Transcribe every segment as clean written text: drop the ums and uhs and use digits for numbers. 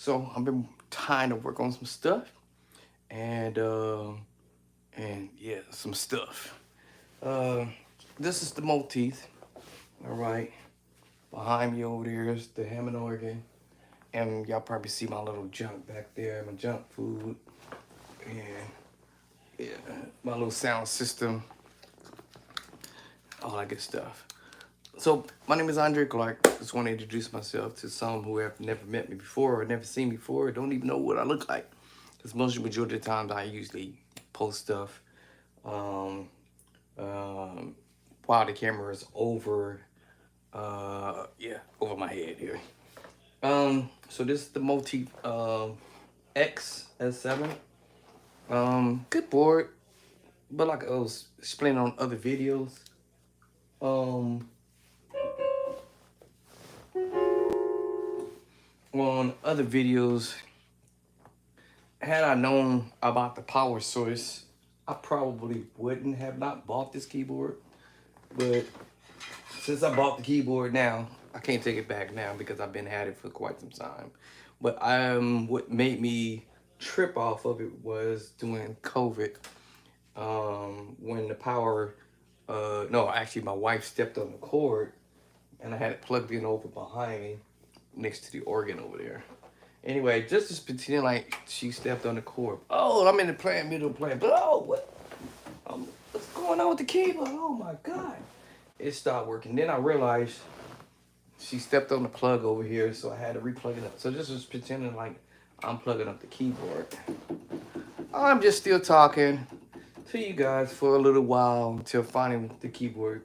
So I've been trying to work on some stuff and yeah, some stuff. Uh, this is the motif. All right, behind me over there is the Hammond organ, and y'all probably see my little junk back there, my junk food, and yeah, my little sound system, all that good stuff. So my name is Andre Clark. Just want to introduce myself to some who have never met me before or never seen me before, or don't even know what I look like. Because most of the majority of the times I usually post stuff um, um, while the camera is over, yeah, over my head here. So this is the Multi X S7. Good board, but like I was explaining on other videos, um, on other videos, had I known about the power source, I probably wouldn't have not bought this keyboard. But since I bought the keyboard now, I can't take it back now because I've been at it for quite some time. But what made me trip off of it was during COVID, when the power, no, actually my wife stepped on the cord and I had it plugged in over behind me next to the organ over there. Anyway, just to pretend like she stepped on the cord. Oh, I'm in the playing middle of playing. But oh, what's going on with the keyboard? Oh my God. It stopped working. Then I realized she stepped on the plug over here, so I had to replug it up. So this was pretending like I'm plugging up the keyboard. I'm just still talking to you guys for a little while until finding the keyboard,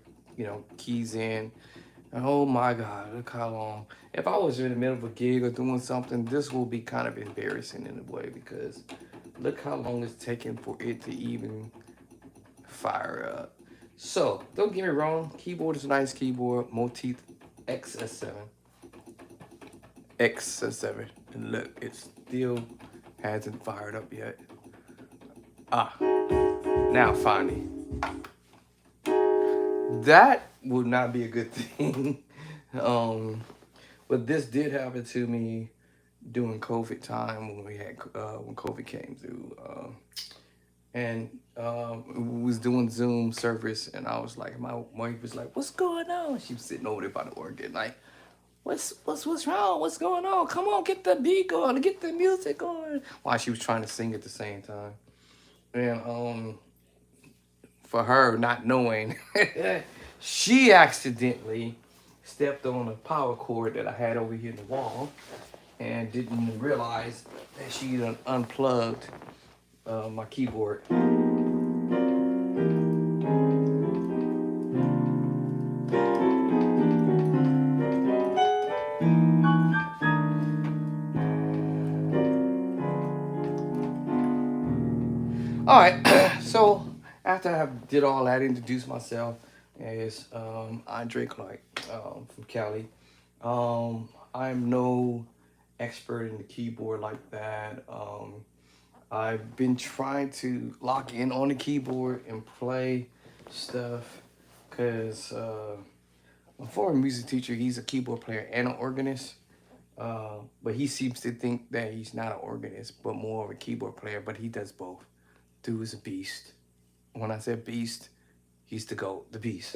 keys in. And oh my God, look how long. If I was in the middle of a gig or doing something, this will be kind of embarrassing in a way because look how long it's taking for it to even fire up. So, don't get me wrong, keyboard is a nice keyboard, Motif XS7. XS7. And look, it still hasn't fired up yet. Ah, now finally. That would not be a good thing. um, but this did happen to me during COVID time when when COVID came through. And we was doing Zoom service, and I was like, my wife was like, "What's going on?" She was sitting over there by the organ, like, "What's wrong? What's going on? Come on, get the beat going, get the music going." While she was trying to sing at the same time, and for her not knowing, she accidentally stepped on a power cord that I had over here in the wall, and didn't realize that she done unplugged my keyboard. All right, so after I did all that, introduced myself as Andre Clark from Cali. I'm no expert in the keyboard like that. I've been trying to lock in on the keyboard and play stuff because my former music teacher, he's a keyboard player and an organist. But he seems to think that he's not an organist, but more of a keyboard player, but he does both. Dude is a beast. When I said beast, he's the GOAT, the beast.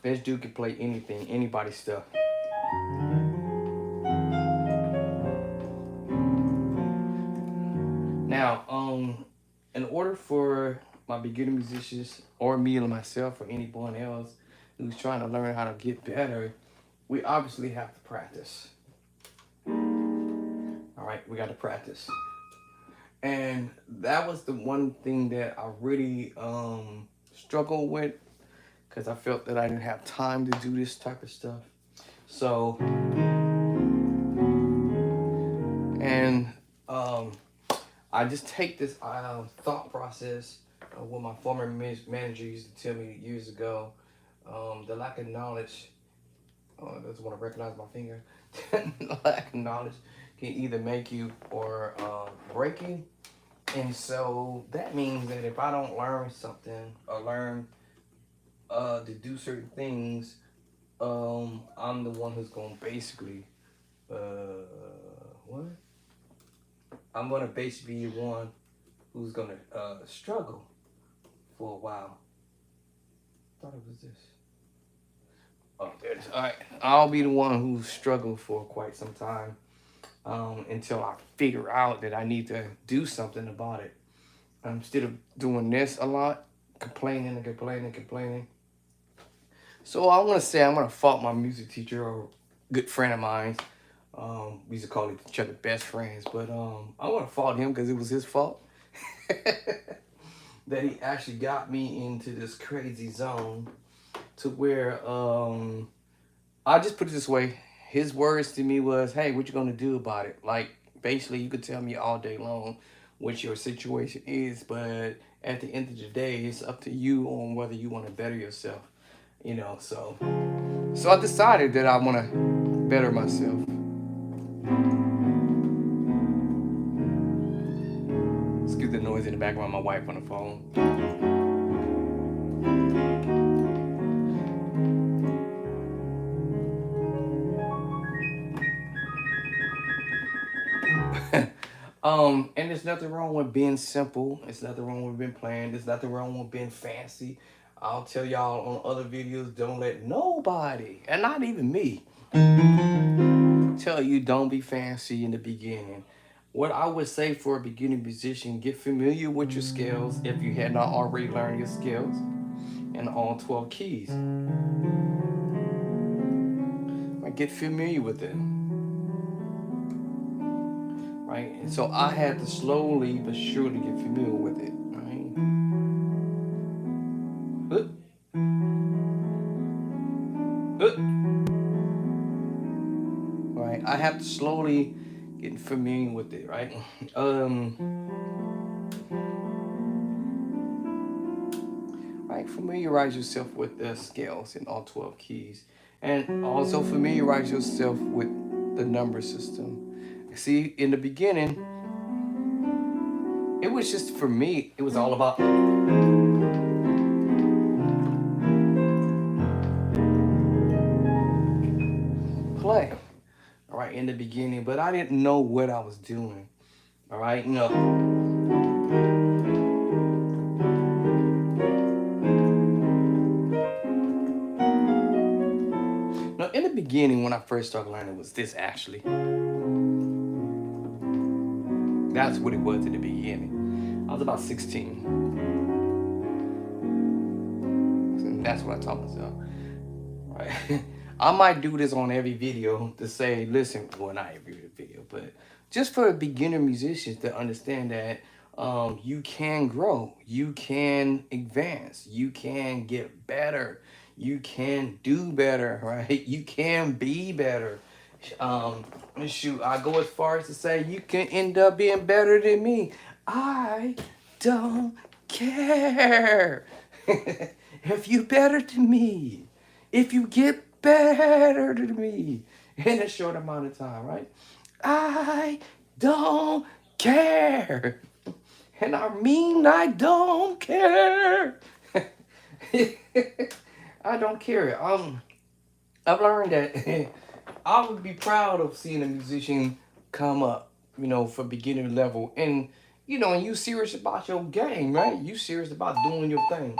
This dude can play anything, anybody's stuff. Now, in order for my beginner musicians or me or myself or anyone else who's trying to learn how to get better, we obviously have to practice. All right, we got to practice. And that was the one thing that I really struggled with because I felt that I didn't have time to do this type of stuff. So, and um, I just take this thought process what my former manager used to tell me years ago. The lack of knowledge, doesn't want to recognize my finger. The lack of knowledge can either make you or break you. And so that means that if I don't learn something or learn to do certain things, I'm the one who's going to basically, uh, what? I'm gonna basically be the one who's gonna struggle for a while. Thought it was this. Oh, there it is. All right, I'll be the one who's struggled for quite some time until I figure out that I need to do something about it. Instead of doing this a lot, complaining and complaining and complaining. So I want to say I'm gonna fault my music teacher or good friend of mine. We used to call each other best friends, but I want to fault him because it was his fault that he actually got me into this crazy zone to where I just put it this way. His words to me was, "Hey, what you gonna do about it?" Like basically, you could tell me all day long what your situation is, but at the end of the day, it's up to you on whether you want to better yourself. You know, so I decided that I want to better myself. Excuse the noise in the background. My wife on the phone. And there's nothing wrong with being simple. There's nothing wrong with being plain. There's nothing wrong with being fancy. I'll tell y'all on other videos, don't let nobody, and not even me, tell you don't be fancy in the beginning. What I would say for a beginning musician, get familiar with your scales if you had not already learned your scales and all 12 keys. Right, get familiar with it. Right? And so I had to slowly but surely get familiar with it. Right? Right? I have to slowly get familiar with it, right? Right, familiarize yourself with the scales in all 12 keys. And also familiarize yourself with the number system. See, in the beginning, it was just for me, it was all about play. All right, in the beginning, but I didn't know what I was doing. All right, you know. Now, in the beginning, when I first started learning, it was this actually. That's what it was in the beginning. I was about 16. And that's what I taught myself. Right? I might do this on every video to say, listen, well, not every video, but just for beginner musicians to understand that you can grow, you can advance, you can get better, you can do better, right? You can be better. Shoot, I go as far as to say you can end up being better than me. I don't care if you better than me, if you get better than me in a short amount of time, right? I don't care. And I mean, I don't care. I don't care. I've learned that I would be proud of seeing a musician come up, you know, for beginner level, and you know, and you serious about your game, right? You serious about doing your thing.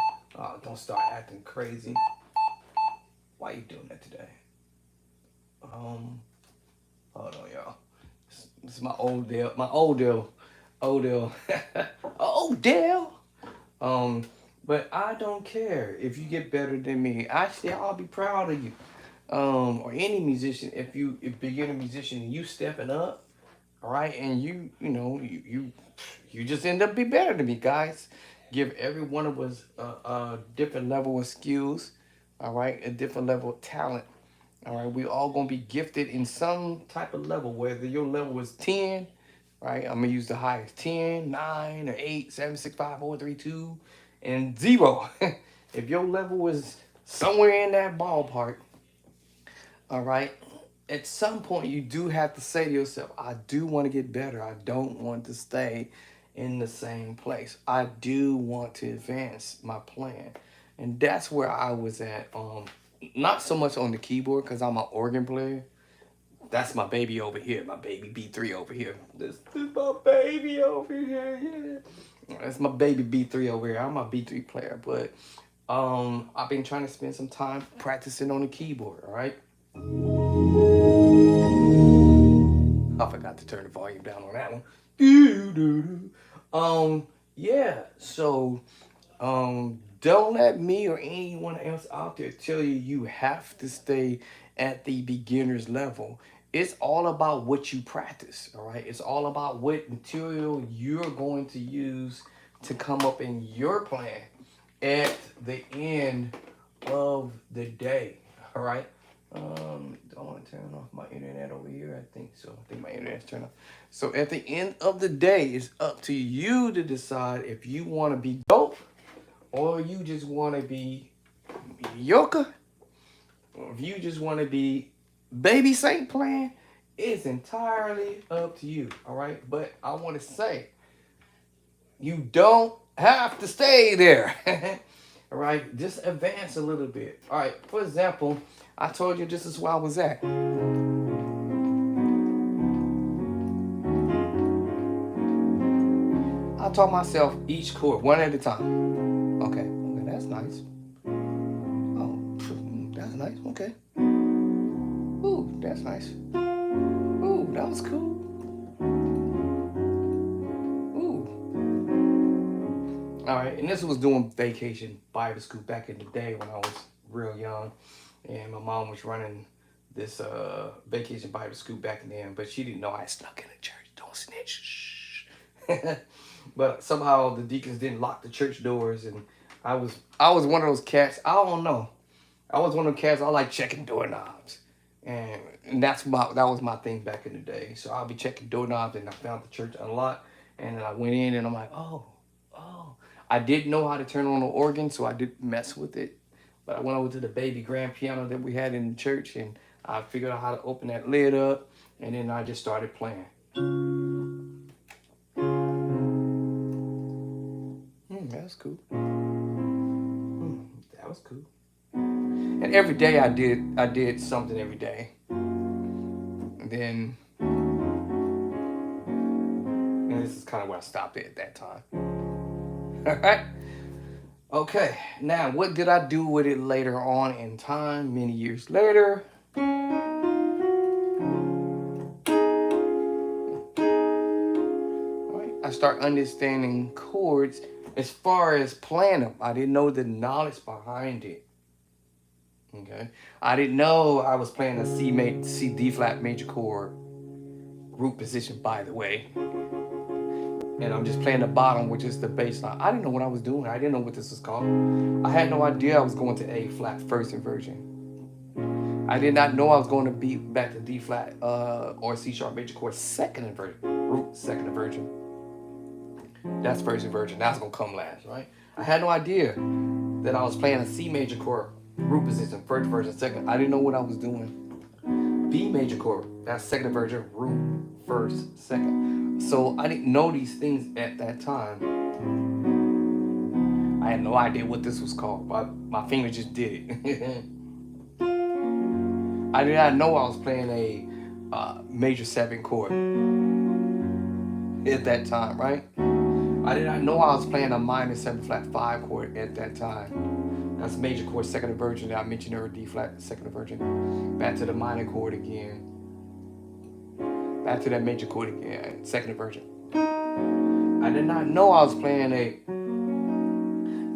Don't start acting crazy. Why you doing that today? Hold on, y'all. This is my old Dale. My old Dale. Old Dale. Old Dale. But I don't care if you get better than me. Actually, I'll be proud of you. Or any musician, if beginner musician, and you stepping up, all right, and you just end up be better than me, guys. Give every one of us a different level of skills, all right, a different level of talent. All right, we all gonna be gifted in some type of level, whether your level is 10, right? I'm gonna use the highest 10, 9, or 8, 7, 6, 5, 4, 3, 2, and 0. If your level is somewhere in that ballpark, all right, at some point you do have to say to yourself, I do want to get better. I don't want to stay in the same place. I do want to advance my plan. And that's where I was at. Not so much on the keyboard because I'm an organ player. That's my baby over here. My baby B3 over here. This is my baby over here. Yeah. That's my baby B3 over here. I'm a B3 player, but I've been trying to spend some time practicing on the keyboard, all right? I forgot to turn the volume down on that one. Yeah, so don't let me or anyone else out there tell you you have to stay at the beginner's level. It's all about what you practice, all right? It's all about what material you're going to use to come up in your plan at the end of the day, all right? Don't want to turn off my internet over here. I think so. I think my internet's turned off. So at the end of the day, it's up to you to decide if you want to be dope or you just want to be mediocre, or if you just want to be baby Saint playing. It's entirely up to you, all right? But I want to say, you don't have to stay there. All right, just advance a little bit. All right, for example, I told you this is where I was at. I taught myself each chord one at a time. Okay, that's nice. Oh, that's nice. Okay. Ooh, that's nice. Ooh, that was cool. All right, and this was doing Vacation Bible School back in the day when I was real young, and my mom was running this Vacation Bible School back then, but she didn't know I snuck in the church. Don't snitch. But somehow the deacons didn't lock the church doors, and I was one of those cats. I don't know. I was one of those cats. I like checking doorknobs, and that was my thing back in the day. So I'll be checking doorknobs, and I found the church unlocked, and then I went in, and I'm like, oh. I didn't know how to turn on the organ, so I didn't mess with it. But I went over to the baby grand piano that we had in the church, and I figured out how to open that lid up, and then I just started playing. That was cool. That was cool. And every day I did something every day. And then, and this is kind of where I stopped at that time. All right. Okay. Now, what did I do with it later on in time, many years later? All right. I start understanding chords as far as playing them. I didn't know the knowledge behind it. Okay. I didn't know I was playing a C D flat major chord root position, by the way. And I'm just playing the bottom, which is the bass line. I didn't know what I was doing. I didn't know what this was called. I had no idea I was going to A flat first inversion. I did not know I was going to be back to D flat or C sharp major chord second inversion, root second inversion. That's first inversion. That's gonna come last, right? I had no idea that I was playing a C major chord root position, first inversion, second. I didn't know what I was doing. B major chord, that's second inversion, root, first, second. So I didn't know these things at that time. I had no idea what this was called. My fingers just did it. I did not know I was playing a major 7 chord at that time, right? I did not know I was playing a minor 7 flat 5 chord at that time. That's major chord second inversion that I mentioned earlier, D flat second inversion. Back to the minor chord again. Back to that major chord again, second inversion. I did not know I was playing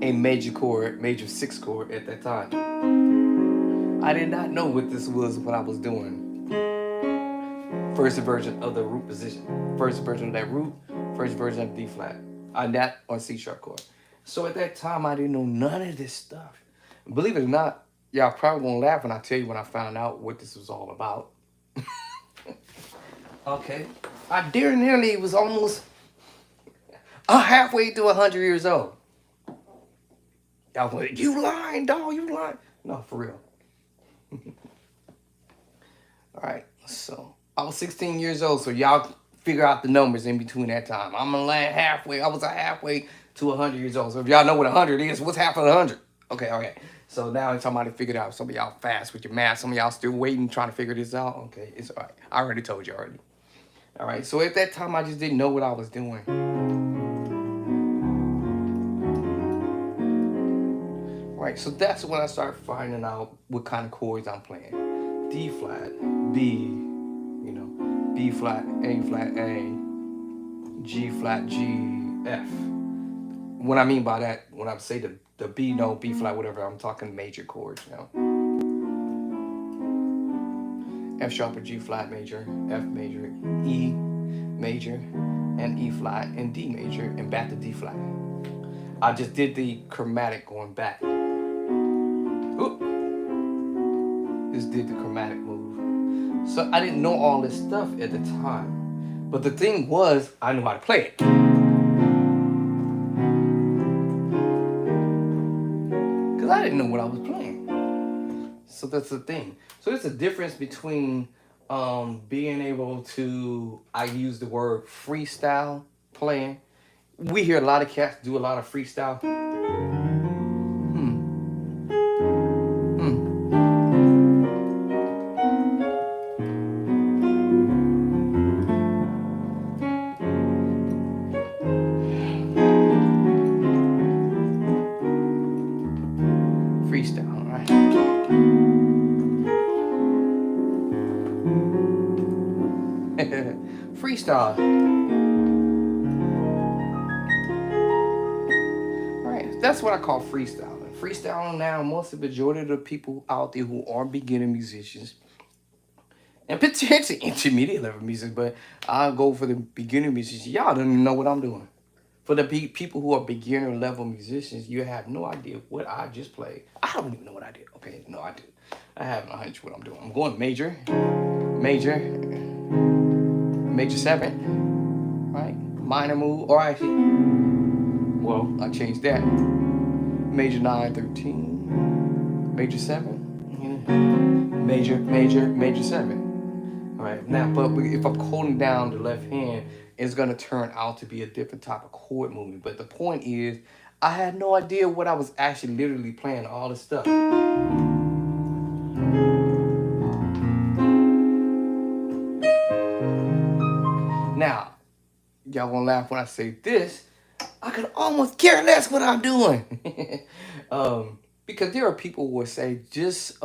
a major chord, major 6 chord at that time. I did not know what this was, what I was doing. First inversion of the root position. First inversion of that root, first inversion of D flat. On that on C sharp chord. So at that time, I didn't know none of this stuff. Believe it or not, y'all probably won't laugh when I tell you when I found out what this was all about. Okay. I nearly was almost halfway to 100 years old. Y'all went, you lying, dog, you lying. No, for real. All right, so I was 16 years old, so y'all figure out the numbers in between that time. I'm gonna land halfway. I was halfway to 100 years old. So if y'all know what 100 is, what's half of 100? Okay. So now somebody figured out. Some of y'all fast with your math. Some of y'all still waiting, trying to figure this out. Okay, it's all right. I already told you already. All right. So at that time, I just didn't know what I was doing. Right. So that's when I started finding out what kind of chords I'm playing. D flat, B, you know, B flat, A, G flat, G, F. What I mean by that, when I say the B note, B flat, whatever, I'm talking major chords now. F sharp or G flat major, F major, E major, and E flat, and D major, and back to D flat. I just did the chromatic going back. Oop. Just did the chromatic move. So I didn't know all this stuff at the time. But the thing was, I knew how to play it. Because I didn't know what I was playing. So that's the thing. So there's a difference between being able to, I use the word freestyle playing. We hear a lot of cats do a lot of freestyle. Freestyle, right? Freestyle. Right. That's what I call freestyling. Freestyling now, most of the majority of the people out there who are beginner musicians and potentially intermediate level musicians, but I'll go for the beginner musicians. Y'all don't even know what I'm doing. For the people who are beginner level musicians, you have no idea what I just played. I don't even know what I did. Okay, no, I do. I have a hunch what I'm doing. I'm going major, major, major 7, right? Minor move, or actually, well, I changed that. Major 9, 13, major 7, major 7. All right, now, but if I'm holding down the left hand, it's going to turn out to be a different type of chord movement. But the point is, I had no idea what I was actually literally playing, all this stuff. Now, y'all gonna laugh when I say this, I could almost care less what I'm doing. Because there are people who will say, just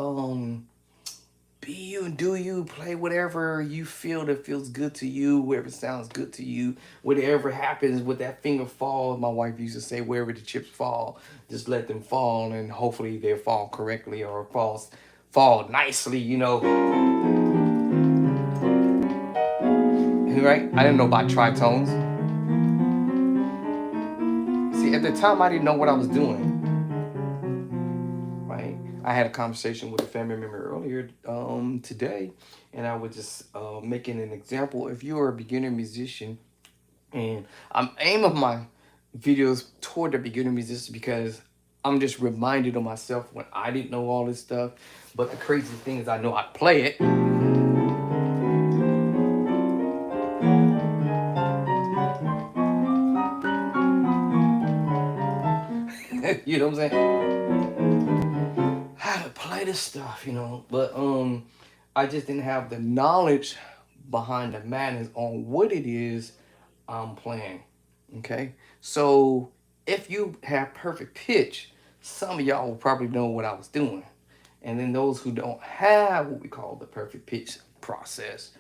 be you, do you, play whatever you feel that feels good to you, whatever sounds good to you, whatever happens with that finger fall. My wife used to say, wherever the chips fall, just let them fall, and hopefully they fall correctly or fall nicely, you know. Right? I didn't know about tritones. See, at the time, I didn't know what I was doing. Right? I had a conversation with a family member earlier today, and I was just making an example. If you're a beginner musician, and I'm aiming my videos toward the beginner musician because I'm just reminded of myself when I didn't know all this stuff. But the crazy thing is I know how to play it. You know what I'm saying? How to play this stuff, you know. But I just didn't have the knowledge behind the madness on what it is I'm playing. Okay? So if you have perfect pitch, some of y'all will probably know what I was doing. And then those who don't have what we call the perfect pitch process,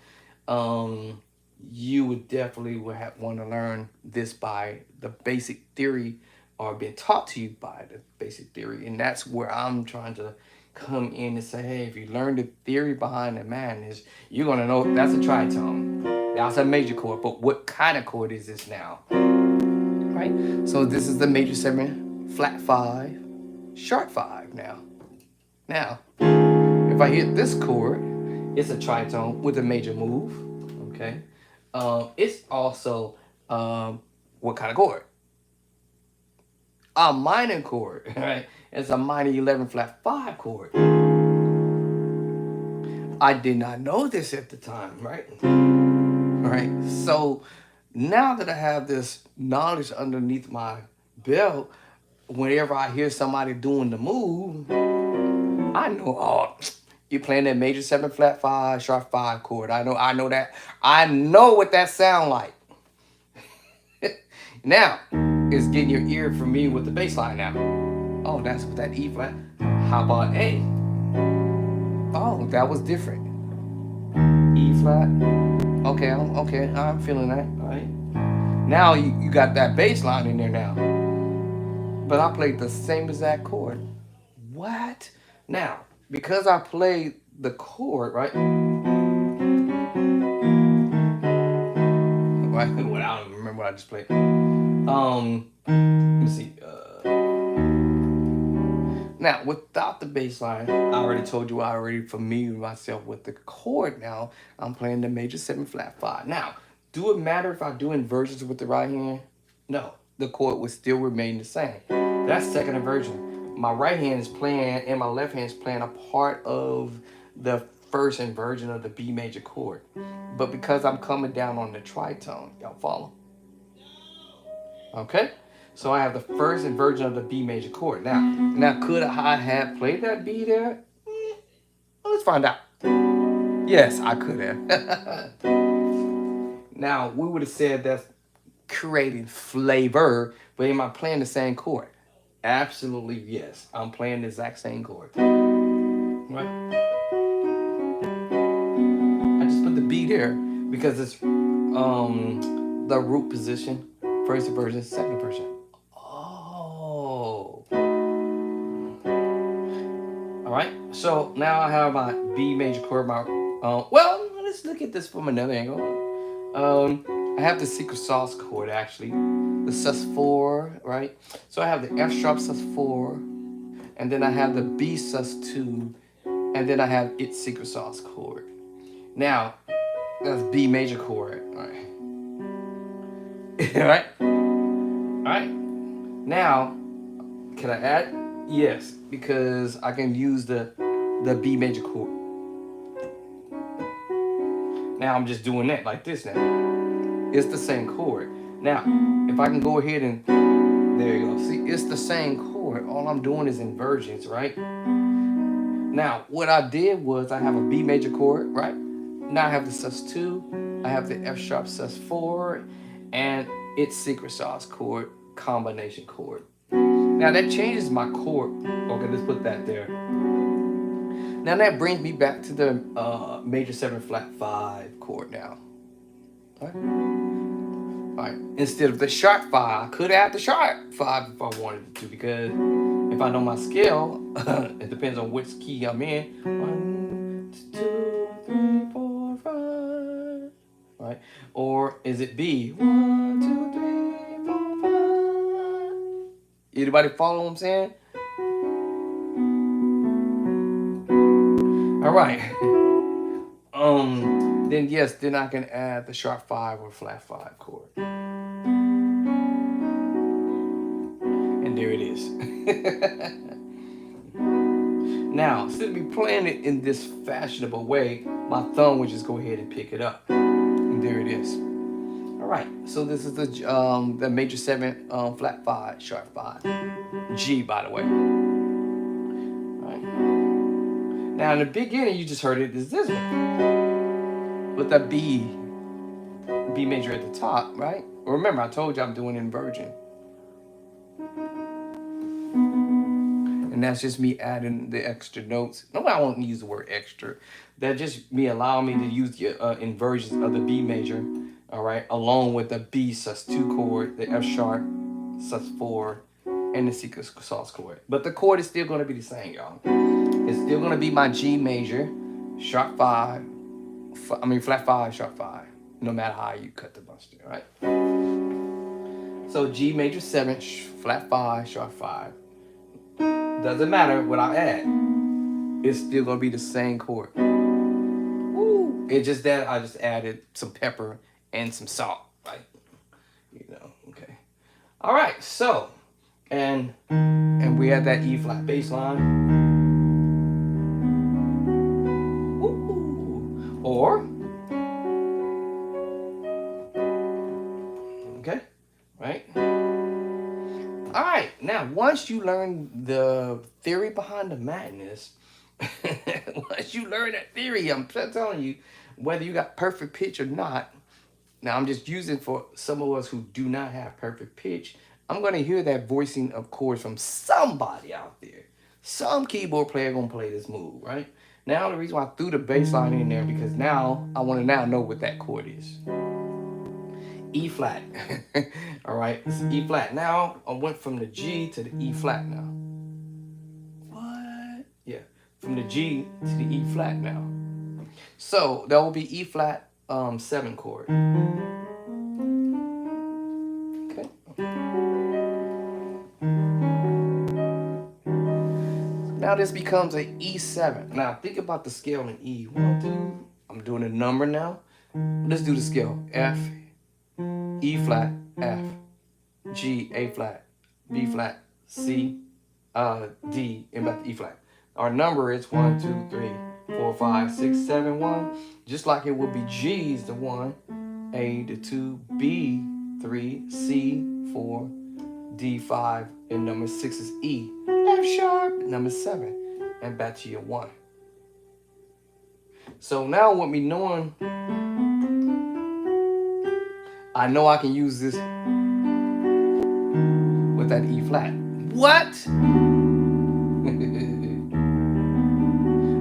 you would definitely want to learn this by the basic theory or been taught to you by the basic theory. And that's where I'm trying to come in and say, hey, if you learn the theory behind the madness, you're going to know that's a tritone. That's a major chord, but what kind of chord is this now? Right? So this is the major 7, flat 5, sharp 5 now. Now, if I hit this chord, it's a tritone with a major move, okay? It's also, what kind of chord? A minor chord, right? It's a minor 11 flat 5 chord. I did not know this at the time, right? All right, so now that I have this knowledge underneath my belt, whenever I hear somebody doing the move, I know. Oh, you playing that major 7 flat 5 sharp 5 chord. I know that. I know what that sound like. Now, it's getting your ear familiar with the bass line now. Oh, that's with that E flat. How about A? Oh, that was different. E flat. Okay, I'm feeling that. All right. Now you got that bass line in there now. But I played the same exact chord. What? Now, because I played the chord, right? What I don't remember what I just played. Let me see. Now, without the bass line, I already told you I already familiar myself with the chord now. I'm playing the major 7 flat 5. Now, do it matter if I do inversions with the right hand? No, the chord would still remain the same. That's second inversion. My right hand is playing and my left hand is playing a part of the first inversion of the B major chord. But because I'm coming down on the tritone, y'all follow? Okay? So I have the first inversion of the B major chord. Now could I have played that B there? Well, let's find out. Yes, I could have. Now, we would have said that's creating flavor, but am I playing the same chord? Absolutely yes. I'm playing the exact same chord. Right? I just put the B there because it's the root position, first inversion, second inversion. Oh. All right. So now I have my B major chord. Well, let's look at this from another angle. I have the secret sauce chord actually, the sus4, right? So I have the F sharp sus4, and then I have the B sus2, and then I have its secret sauce chord. Now, that's B major chord, all right? All right? All right. Now, can I add? Yes, because I can use the B major chord. Now I'm just doing that like this now. It's the same chord. Now, if I can go ahead and, there you go. See, it's the same chord. All I'm doing is inversions, right? Now, what I did was I have a B major chord, right? Now I have the sus2, I have the F sharp sus4, and its secret sauce chord, combination chord. Now that changes my chord. Okay, let's put that there. Now that brings me back to the major 7 flat 5 chord now. All right. Instead of the sharp 5, I could add the sharp 5 if I wanted to, because if I know my scale, it depends on which key I'm in. 1, 2, 3, 4, 5. Right? Or is it B? 1, 2, 3, 4, 5. Anybody follow what I'm saying? All right. Then yes, then I can add the sharp 5 or flat 5 chord. And there it is. Now, instead of me playing it in this fashionable way, my thumb would just go ahead and pick it up. And there it is. All right, so this is the major 7 flat 5, sharp 5. G, by the way. All right. Now, in the beginning, you just heard it as this one. With that B major at the top, right? Remember, I told you I'm doing inversion. And that's just me adding the extra notes. No, I won't use the word extra. That's just me allowing me to use the inversions of the B major, all right, along with the B sus2 chord, the F sharp sus4, and the secret sauce chord. But the chord is still going to be the same, y'all. It's still going to be my G major, sharp 5, flat 5, sharp 5, no matter how you cut the buster, right? So G major 7, flat 5, sharp 5. Doesn't matter what I add. It's still going to be the same chord. Woo. It's just that I just added some pepper and some salt, right? You know, okay. All right, so, and we have that E flat bass line. Woo. Or, okay, right? All right, now once you learn the theory behind the madness, Once you learn that theory, I'm telling you, whether you got perfect pitch or not. Now I'm just using for some of us who do not have perfect pitch. I'm gonna hear that voicing of chords from somebody out there. Some keyboard player gonna play this move, right? Now the reason why I threw the bass line in there because now I want to now know what that chord is. E flat. All right, it's E flat. Now I went from the G to the E flat now. What? Yeah, from the G to the E flat now. So that will be E flat 7 chord. Okay. Now this becomes an E7. Now think about the scale in E. 1, 2. I'm doing a number now. Let's do the scale. F, E flat, F, G, A flat, B flat, C, D, and back to E flat. Our number is 1, 2, 3, 4, 5, 6, 7, 1. Just like it would be G is the 1, A the 2, B 3, C 4, D 5, and number 6 is E. F sharp, number 7, and back to your 1. So now with me knowing, I know I can use this with that E flat. What?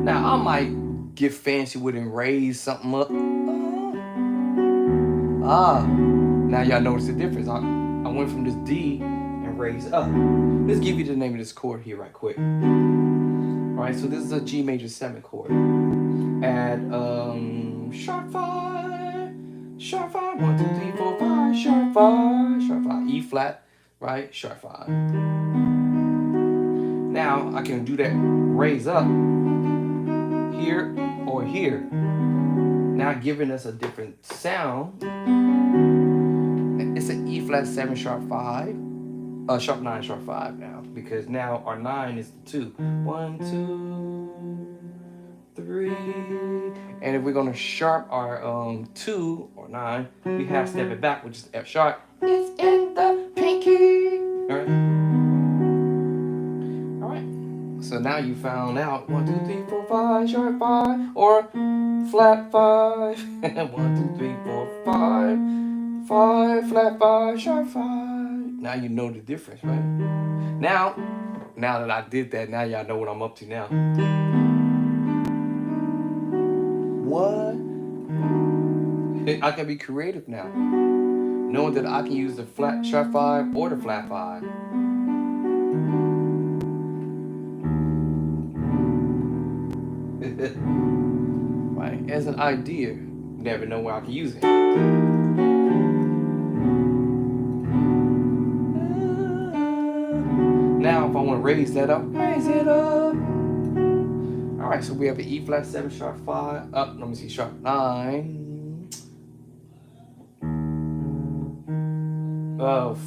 Now I might get fancy with it and raise something up. Now y'all notice the difference. I went from this D and raised up. Let's give you the name of this chord here right quick. Alright, so this is a G major 7 chord. Add sharp 5, sharp 5, 1, 2, 3, 4, 5, sharp 5, sharp 5, E flat, right? Sharp 5. Now I can do that raise up here or here. Now giving us a different sound. It's an E flat 7 sharp 5, sharp 9 sharp 5 now, because now our 9 is the 2. 1, 2, 3, and if we're gonna sharp our 2 or 9, we have to step it back, which is F sharp. It's in the pinky. All right. So now you found out 1, 2, 3, 4, 5 sharp 5 or flat 5. 1, 2, 3, 4, 5. 5 flat 5 sharp 5. Now you know the difference, right? Now that I did that, now y'all know what I'm up to now. What? I can be creative now, knowing that I can use the flat sharp 5 or the flat 5. Right? As an idea, you never know where I can use it. Now, if I want to raise that up, raise it up. All right, so we have an E flat 7 sharp 5. Up, let me see, sharp 9.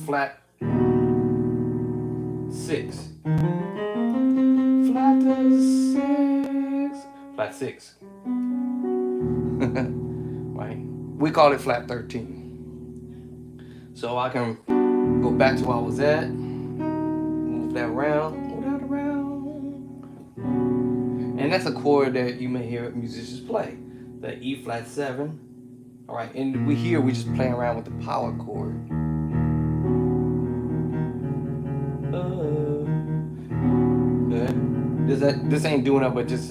Flat 6. Flat 6. Flat 6. Right? We call it flat 13. So I can go back to where I was at. Move that around. Move that around. And that's a chord that you may hear musicians play. The E flat 7. All right, and we just playing around with the power chord. This ain't doing it, but just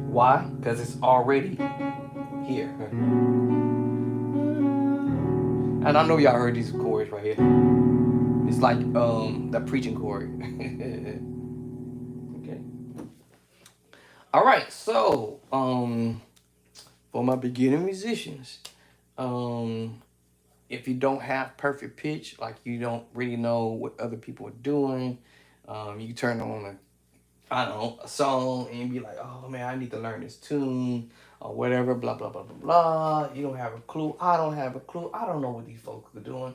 why? Because it's already here. And I know y'all heard these chords right here. It's like the preaching chord. Okay. All right, so for my beginning musicians, if you don't have perfect pitch, like you don't really know what other people are doing, you turn on a song and be like, oh man, I need to learn this tune or whatever, blah, blah, blah, blah, blah. You don't have a clue. I don't have a clue. I don't know what these folks are doing.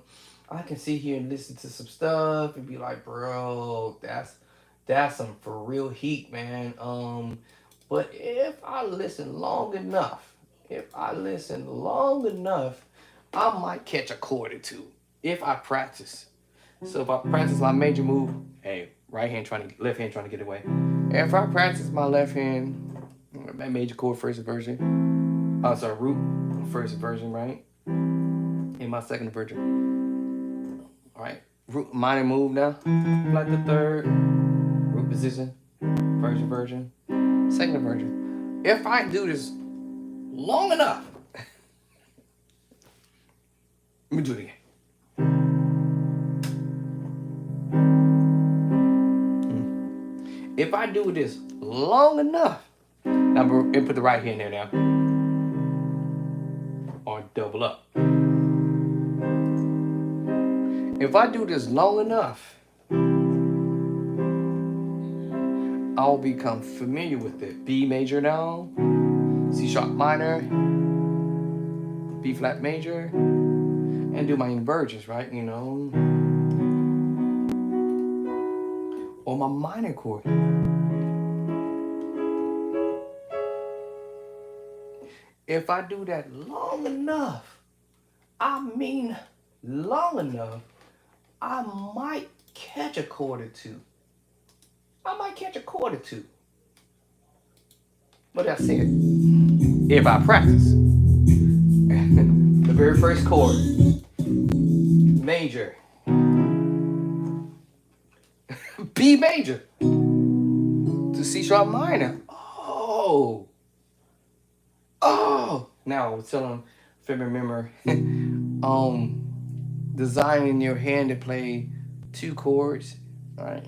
I can sit here and listen to some stuff and be like, bro, that's some for real heat, man. But if I listen long enough, I might catch a chord or two if I practice. So if I practice my major move, hey, left hand trying to get away. If I practice my left hand, my major chord first inversion, root first inversion, right? In my second inversion. All right, root minor move now. Flat the third, root position, first inversion, second inversion. If I do this long enough, let me do it again. If I do this long enough, now I'm gonna put the right hand there now, or double up. If I do this long enough, I'll become familiar with it. B major now, C sharp minor, B flat major, and do my inversions, right? You know, or my minor chord. If I do that long enough, I mean long enough, I might catch a chord or two. I might catch a chord or two. But that's it. If I practice. The very first chord, major, B major to C sharp minor. Oh. Now I was telling, if I remember, designing your hand to play two chords, right?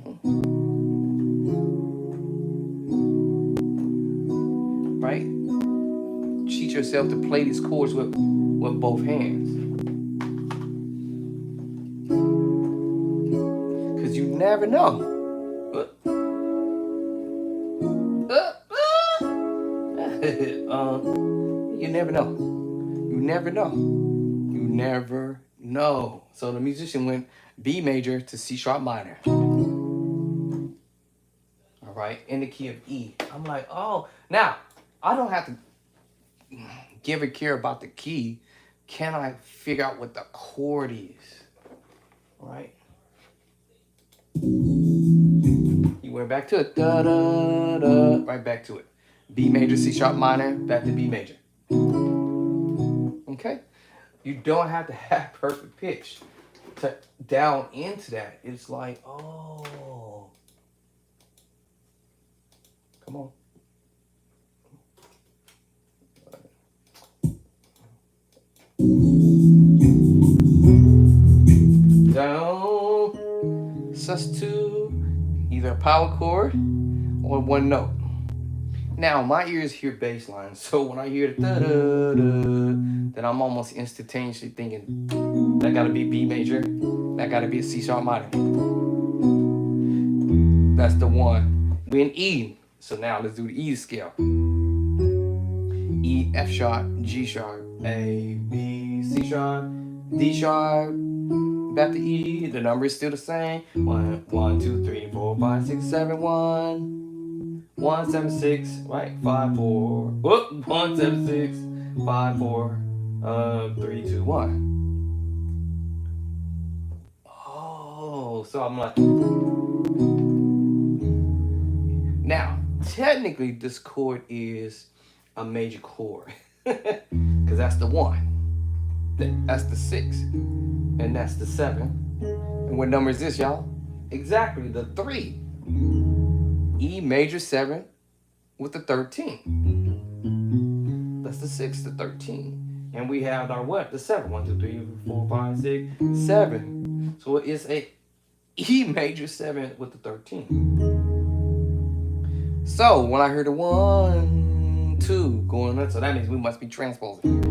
Right? Teach yourself to play these chords with both hands. Because you never know. You never know. You never know. You never know. So the musician went B major to C sharp minor. All right, in the key of E. I'm like, oh, now I don't have to give a care about the key. Can I figure out what the chord is? All right. You went back to it. Da da da. Right back to it. B major, C sharp minor, back to B major. Okay? You don't have to have perfect pitch to down into that. It's like, oh. Come on. Down, sus2, either a power chord or one note. Now, my ears hear bass lines, so when I hear the da-da-da, then I'm almost instantaneously thinking, that gotta be B major, that gotta be a C sharp minor. That's the one. We're in E, so now let's do the E scale. E, F sharp, G sharp, A, B, C sharp, D sharp, back to E. The number is still the same. 1, 2, 3, 4, 5, 6, 7, 1. 1, 7, 6, right? 5, 4. Whoop! 1, 7, 6, 5, 4, 3, 2, 1. Oh, so I'm like, now technically this chord is a major chord because that's the 1, that's the 6, and that's the 7. And what number is this, y'all? Exactly the 3. E major 7 with the 13. That's the 6, the 13. And we have our what? The 7. 1, 2, 3, 4, 5, 6, 7. So it's a E major 7 with the 13. So when I hear the 1, 2 going up, so that means we must be transposing.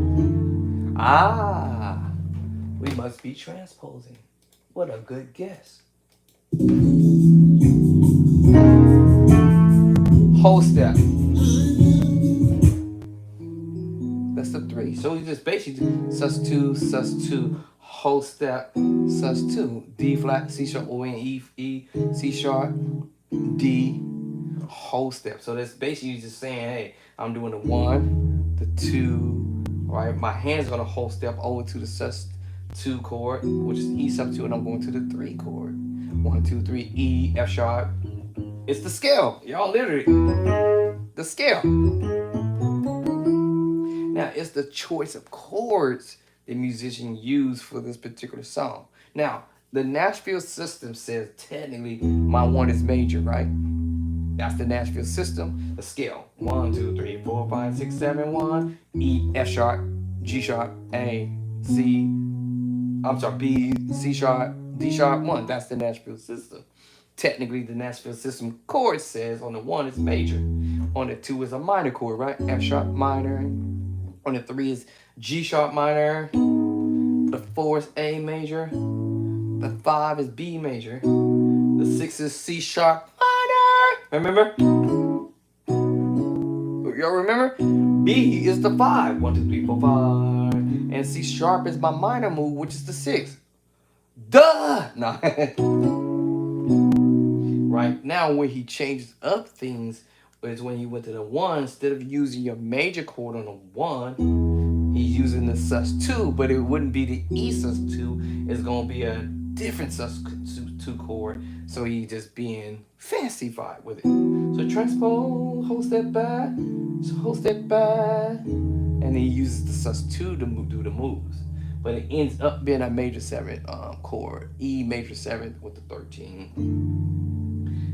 We must be transposing. What a good guess. Whole step. That's the 3. So we just basically sus2, whole step, sus2, D flat, C sharp, O and E, C sharp, D, whole step. So that's basically just saying, hey, I'm doing the 1, the 2, all right? My hand's gonna whole step over to the sus2 chord, which is E sub 2, and I'm going to the 3 chord. 1, 2, 3, E, F sharp, It's the scale. Y'all literally, the scale. Now, it's the choice of chords the musician used for this particular song. Now, the Nashville system says technically my one is major, right? That's the Nashville system, the scale. 1, 2, 3, 4, 5, 6, 7, 1. E, F sharp, G sharp, A, C, I'm sorry, B, C sharp, D sharp, 1. That's the Nashville system. Technically, the Nashville system chord says on the 1 is major. On the 2 is a minor chord, right? F sharp minor. On the 3 is G sharp minor. The 4 is A major. The 5 is B major. The 6 is C sharp minor. Remember? Y'all remember? B is the 5. 1, 2, 3, 4, 5. And C sharp is my minor move, which is the 6. Duh! No. Right now, where he changes up things is when he went to the 1. Instead of using your major chord on the 1, he's using the sus2, but it wouldn't be the E sus2. It's going to be a different sus2 chord. So he's just being fancified with it. So transpose, hold step back, so hold step back, and then he uses the sus2 to do the moves. But it ends up being a major 7 chord, E major 7 with the 13.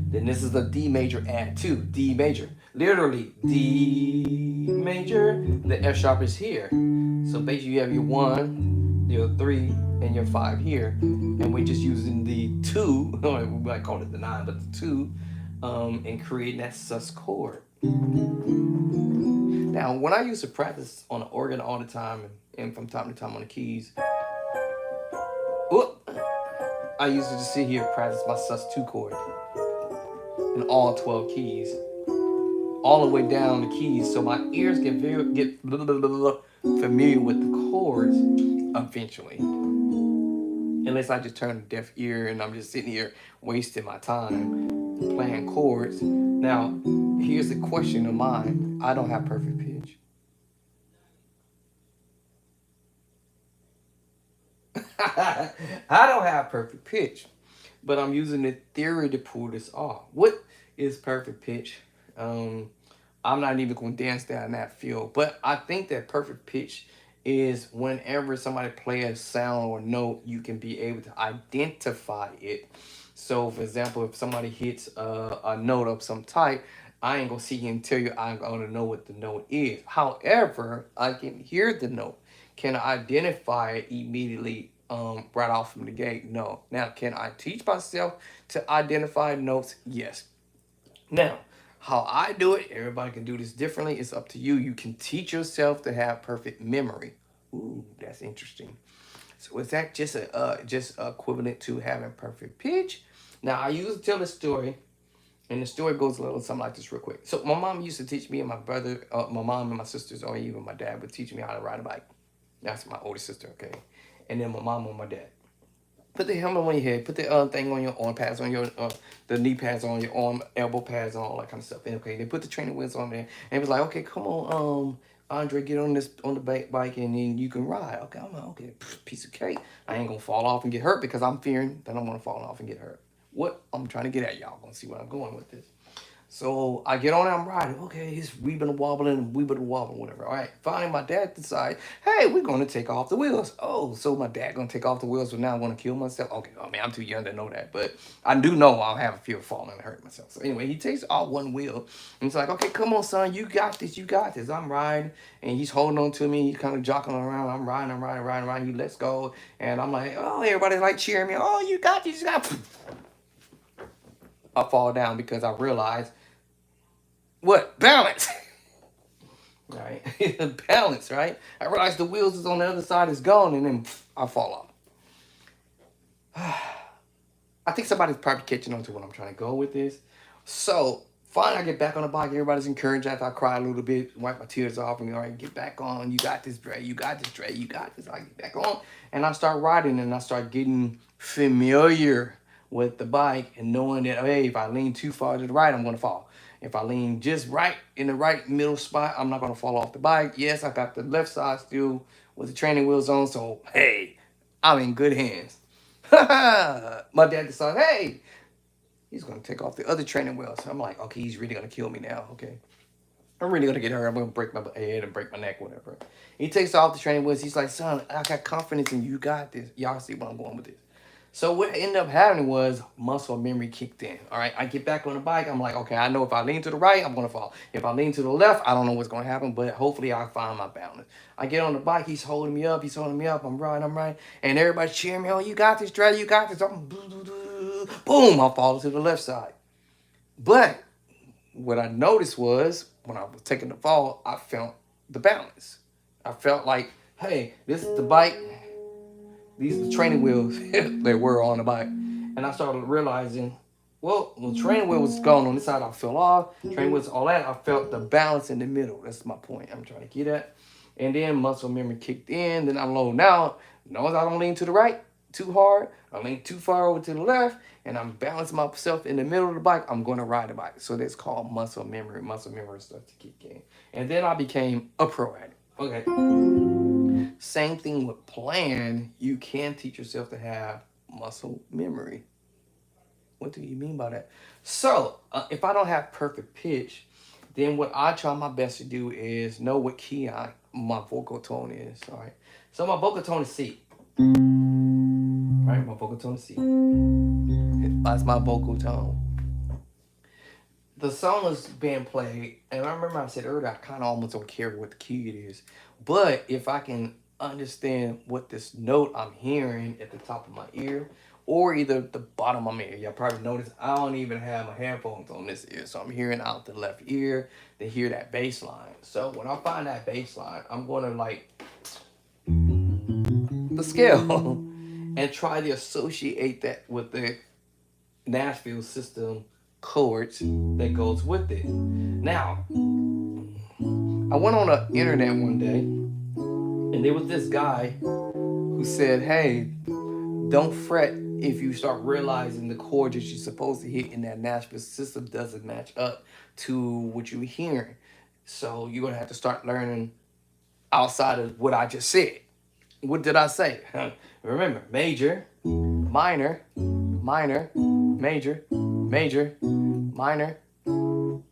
Then this is the D major add 2, D major. Literally, D major, the F sharp is here. So basically you have your 1, your 3, and your 5 here. And we're just using the 2, or we might call it the 9, but the 2, and creating that sus chord. Now, when I used to practice on the organ all the time, and from time to time on the keys, I used to just sit here and practice my sus2 chord in all 12 keys, all the way down the keys, so my ears get familiar with the chords eventually. Unless I just turn a deaf ear and I'm just sitting here wasting my time playing chords. Now, here's the question of mine. I don't have perfect pitch. I don't have perfect pitch, but I'm using the theory to pull this off. What is perfect pitch? I'm not even going to dance down that field, but I think that perfect pitch is whenever somebody plays a sound or note, you can be able to identify it. So, for example, if somebody hits a note of some type, I ain't gonna sit here and tell you I'm gonna know what the note is. However, I can hear the note. Can I identify it immediately right off from the gate? No. Now, can I teach myself to identify notes? Yes. Now, how I do it, everybody can do this differently. It's up to you. You can teach yourself to have perfect memory. Ooh, that's interesting. So is that just equivalent to having perfect pitch? Now, I usually tell a story, and the story goes a little something like this real quick. So my mom used to teach me and my brother, my mom and my sisters, or even my dad would teach me how to ride a bike. That's my older sister, okay? And then my mom and my dad. Put the helmet on your head. Put the thing on your arm pads, on your the knee pads on your arm, elbow pads, and all that kind of stuff. And okay, they put the training wheels on there, and it was like, okay, come on, Andre, get on the bike, and then you can ride. Okay, I'm like, okay, piece of cake. I ain't gonna fall off and get hurt because I'm fearing that I'm gonna fall off and get hurt. What I'm trying to get at, y'all gonna see where I'm going with this. So I get on it, I'm riding. Okay, he's weebing wobbling and weebing wobbling, whatever. All right. Finally, my dad decides, hey, we're going to take off the wheels. Oh, so my dad going to take off the wheels, so now I'm going to kill myself? Okay, I mean, I'm too young to know that, but I do know I'll have a fear of falling and hurting myself. So anyway, he takes off one wheel, and it's like, okay, come on, son, you got this, you got this. I'm riding, and he's holding on to me. He's kind of jockeying around. I'm riding. He lets go, and I'm like, oh, everybody's like cheering me. Oh, you got this, you got this. I fall down because I realize, what? Balance. Right? Balance, right? I realize the wheels is on the other side is gone, and then I fall off. I think somebody's probably catching on to what I'm trying to go with this. So finally I get back on the bike. Everybody's encouraged after I cry a little bit, wipe my tears off, and all right, get back on. You got this, Dre. You got this, Dre. You got this. I get back on, and I start riding, and I start getting familiar with the bike and knowing that, hey, if I lean too far to the right, I'm going to fall. If I lean just right in the right middle spot, I'm not going to fall off the bike. Yes, I got the left side still with the training wheels on, so hey, I'm in good hands. My dad decided, hey, He's gonna take off the other training wheels. I'm like, okay, he's really gonna kill me now. Okay, I'm really gonna get hurt. I'm gonna break my head and break my neck, whatever. He takes off the training wheels. He's like, son, I got confidence in you. You got this. Y'all see where I'm going with this. So what ended up happening was muscle memory kicked in. All right, I get back on the bike. I'm like, okay, I know if I lean to the right, I'm gonna fall. If I lean to the left, I don't know what's gonna happen, but hopefully I'll find my balance. I get on the bike. He's holding me up. He's holding me up. I'm riding, and everybody's cheering me. Oh, you got this, Dre. You got this. I'm boom. I fall to the left side. But what I noticed was when I was taking the fall, I felt the balance. I felt like, hey, this is the bike. These are the training wheels that were on the bike. And I started realizing, well, when the training wheel was gone on this side, I fell off. Training wheels, all that, I felt the balance in the middle. That's my point I'm trying to get at. And then muscle memory kicked in. Then I'm low now. Notice I don't lean to the right too hard. I lean too far over to the left. And I'm balancing myself in the middle of the bike. I'm going to ride the bike. So that's called muscle memory. Muscle memory starts to kick in. And then I became a pro at it. Okay. Same thing with plan. You can teach yourself to have muscle memory. What do you mean by that? So if I don't have perfect pitch, then what I try my best to do is know what key my vocal tone is. All right. So my vocal tone is C. Right. My vocal tone is C. That's my vocal tone. The song is being played, and I remember I said earlier, I kind of almost don't care what the key it is. But if I can understand what this note I'm hearing at the top of my ear, or either the bottom of my ear, y'all probably noticed I don't even have my headphones on this ear, so I'm hearing out the left ear to hear that bass line. So when I find that bass line, I'm going to like the scale and try to associate that with the Nashville system chords that goes with it. Now, I went on the internet one day, and there was this guy who said, hey, don't fret if you start realizing the chords that you're supposed to hit in that Nashville system doesn't match up to what you're hearing. So you're going to have to start learning outside of what I just said. What did I say? Remember, major, minor, minor, major, major, minor,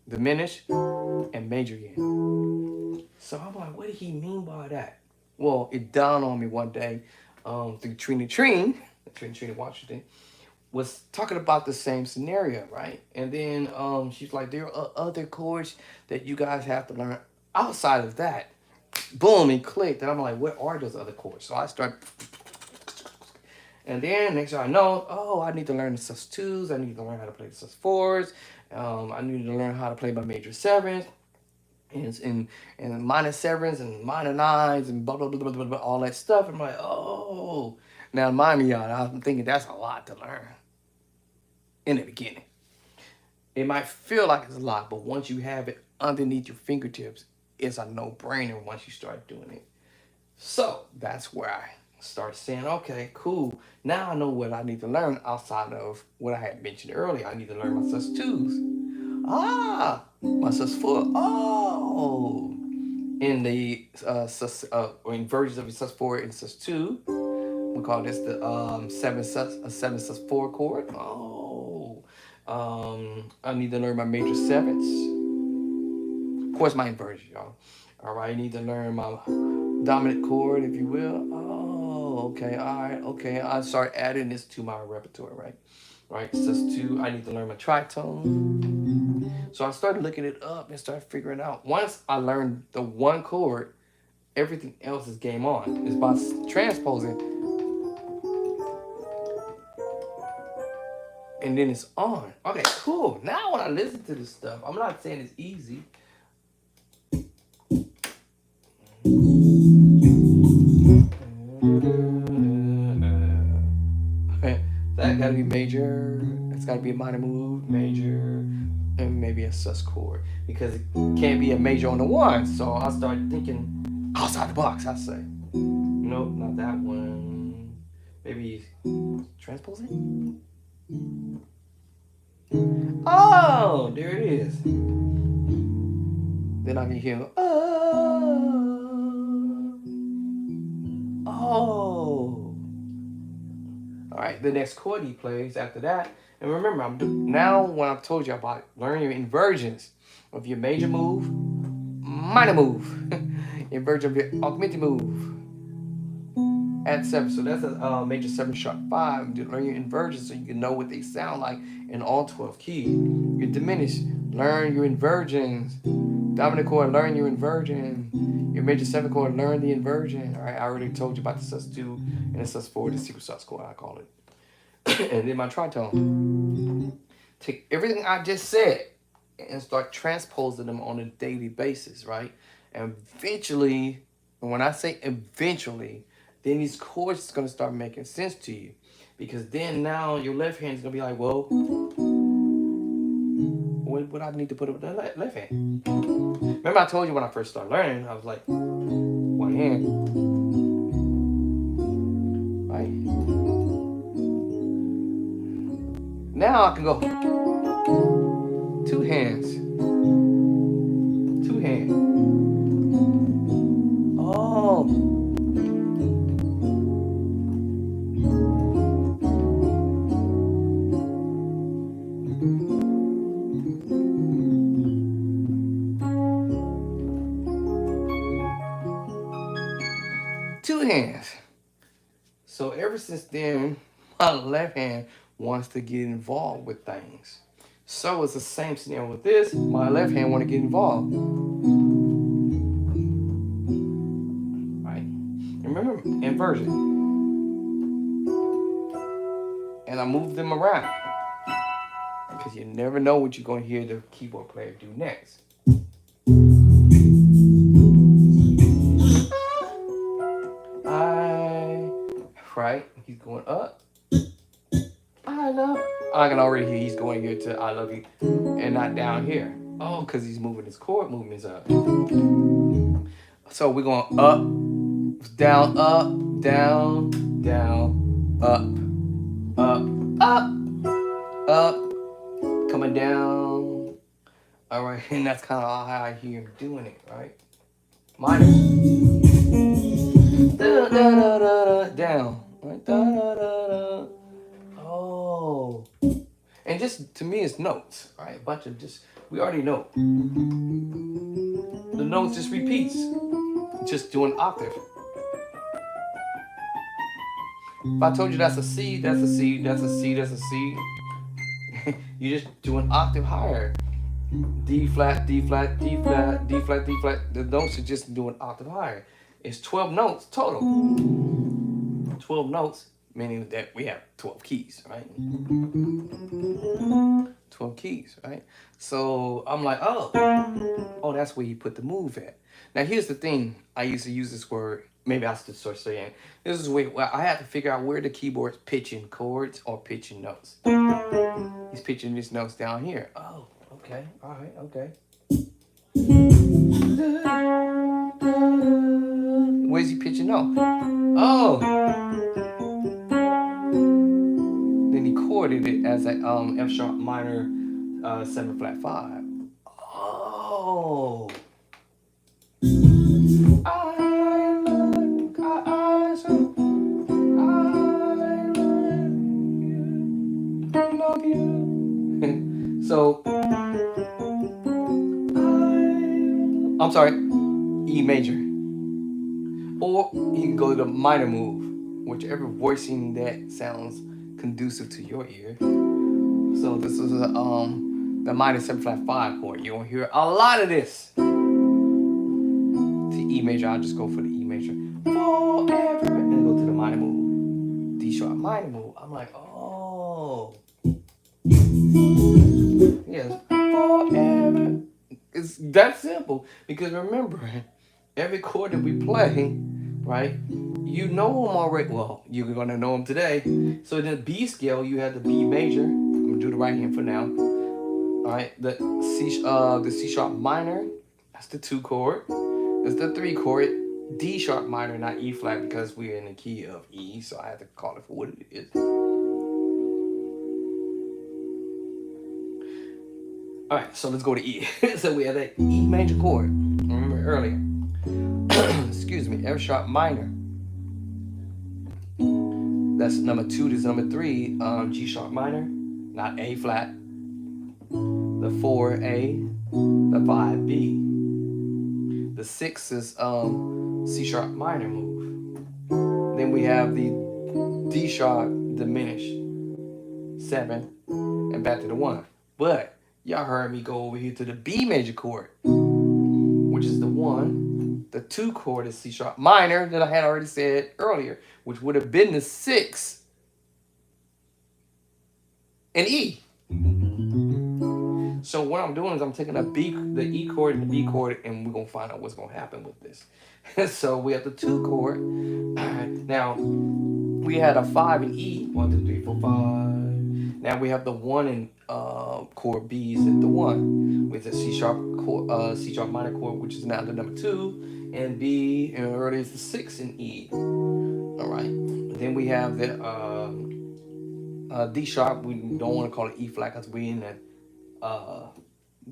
diminished, and major again. So I'm like, what did he mean by that? Well, it dawned on me one day through Trina Washington, was talking about the same scenario, right? And then she's like, there are other chords that you guys have to learn outside of that. Boom, it clicked. And I'm like, what are those other chords? So I start, and then next thing I know, oh, I need to learn the sus2s. I need to learn how to play the sus4s. I need to learn how to play my major sevens and minor sevens and minor nines and blah, blah, blah, blah, blah, blah, all that stuff. I'm like, oh. Now, mind me, y'all, I'm thinking that's a lot to learn in the beginning. It might feel like it's a lot, but once you have it underneath your fingertips, it's a no-brainer once you start doing it. So that's where I start saying, okay, cool. Now I know what I need to learn outside of what I had mentioned earlier. I need to learn my sus2s. Ah, my sus4. Oh, in the or in versions of the sus4 and sus2, we call this the 7 sus4 chord. Oh, I need to learn my major sevens. Of course, my inversion, y'all. All right, I need to learn my dominant chord, if you will. Oh, okay, all right, okay. I start adding this to my repertoire, right? Right, sus2, I need to learn my tritone. So I started looking it up and started figuring out. Once I learned the one chord, everything else is game on. It's by transposing. And then it's on. Okay, cool. Now when I listen to this stuff, I'm not saying it's easy. That gotta be major. That's gotta be a minor move, major, and maybe a sus chord because it can't be a major on the one. So I started thinking outside the box. I say, nope, not that one. Maybe transposing. Oh, there it is. Then I can hear. Oh. All right, the next chord he plays after that And remember, now when I've told you about learning your inversions of your major move, minor move, inversion of your augmented move at 7. So that's a major 7 sharp 5. To learn your inversions so you can know what they sound like in all 12 keys. Your diminished, learn your inversions. Dominant chord, learn your inversion. Your major 7 chord, learn the inversion. All right, I already told you about the sus2 and the sus4, the secret sus chord, I call it. And then my tritone. Take everything I just said and start transposing them on a daily basis, right? And eventually, and when I say eventually, then these chords is going to start making sense to you. Because then now your left hand is going to be like, well, what I need to put up with the left hand? Remember I told you when I first started learning, I was like, one hand, right? Now I can go 2 hands. 2 hands. Oh. Two hands. So ever since then, my left hand wants to get involved with things. So it's the same scenario with this. My left hand want to get involved. Right? Remember, inversion. And I move them around. Because you never know what you're going to hear the keyboard player do next. Right? He's going up. I love. I can already hear he's going here to I love you and not down here. Oh, because he's moving his chord movements up. So we're going up, down, up, down, down, up, coming down. All right, and that's kind of how I hear him doing it, right? Minor. Da, da, da, da, da, down. Right? Da, da, da, da. Oh. And just to me, it's notes, right? A bunch of just, we already know. The notes just repeats. Just do an octave. If I told you that's a C, that's a C, that's a C, that's a C, you just do an octave higher. D flat, D flat, D flat, D flat, D flat. The notes are just do an octave higher. It's 12 notes total. 12 notes, meaning that we have 12 keys, right? 12 keys, right? So I'm like, oh, that's where you put the move at. Now here's the thing. I used to use this word. Maybe I should start saying this is where I had to figure out where the keyboard's pitching chords or pitching notes. He's pitching these notes down here. Oh, okay, all right, okay. Where's he pitching note? Oh. Then he chorded it as a F sharp minor 7 flat 5. Oh. So, I'm sorry, E major. Or you can go to the minor move, whichever voicing that sounds conducive to your ear. So this is the minor 7 flat 5 chord. You're gonna hear a lot of this. To E major, I'll just go for the E major. Forever, and go to the minor move. D sharp minor move. I'm like, oh. Yes, forever. It's that simple. Because remember, every chord that we play, right? You know them already. Well, you're gonna know them today. So in the B scale, you have the B major. I'm gonna do the right hand for now. All right, the C sharp minor. That's the 2 chord. That's the 3 chord. D sharp minor, not E flat, because we're in the key of E. So I have to call it for what it is. All right, so let's go to E. So we have that E major chord. Remember earlier. Excuse me, F sharp minor. That's number 2. This is number 3. G sharp minor. not A flat, the 4A, the 5B. The 6 is C sharp minor move. Then we have the D sharp diminished 7 and back to the 1. But y'all heard me go over here to the B major chord, which is the 1. The 2 chord is C sharp minor that I had already said earlier, which would have been the 6 and E. So what I'm doing is I'm taking the E chord and the B chord, and we're gonna find out what's gonna happen with this. So we have the 2 chord. Now we had a 5 in E. 1, 2, 3, 4, 5. Now we have the 1 in chord B is at the 1 with the C sharp minor chord, which is now the number 2, and B and earlier is the 6 in E. All right. Then we have the D sharp. We don't want to call it E flat because we're in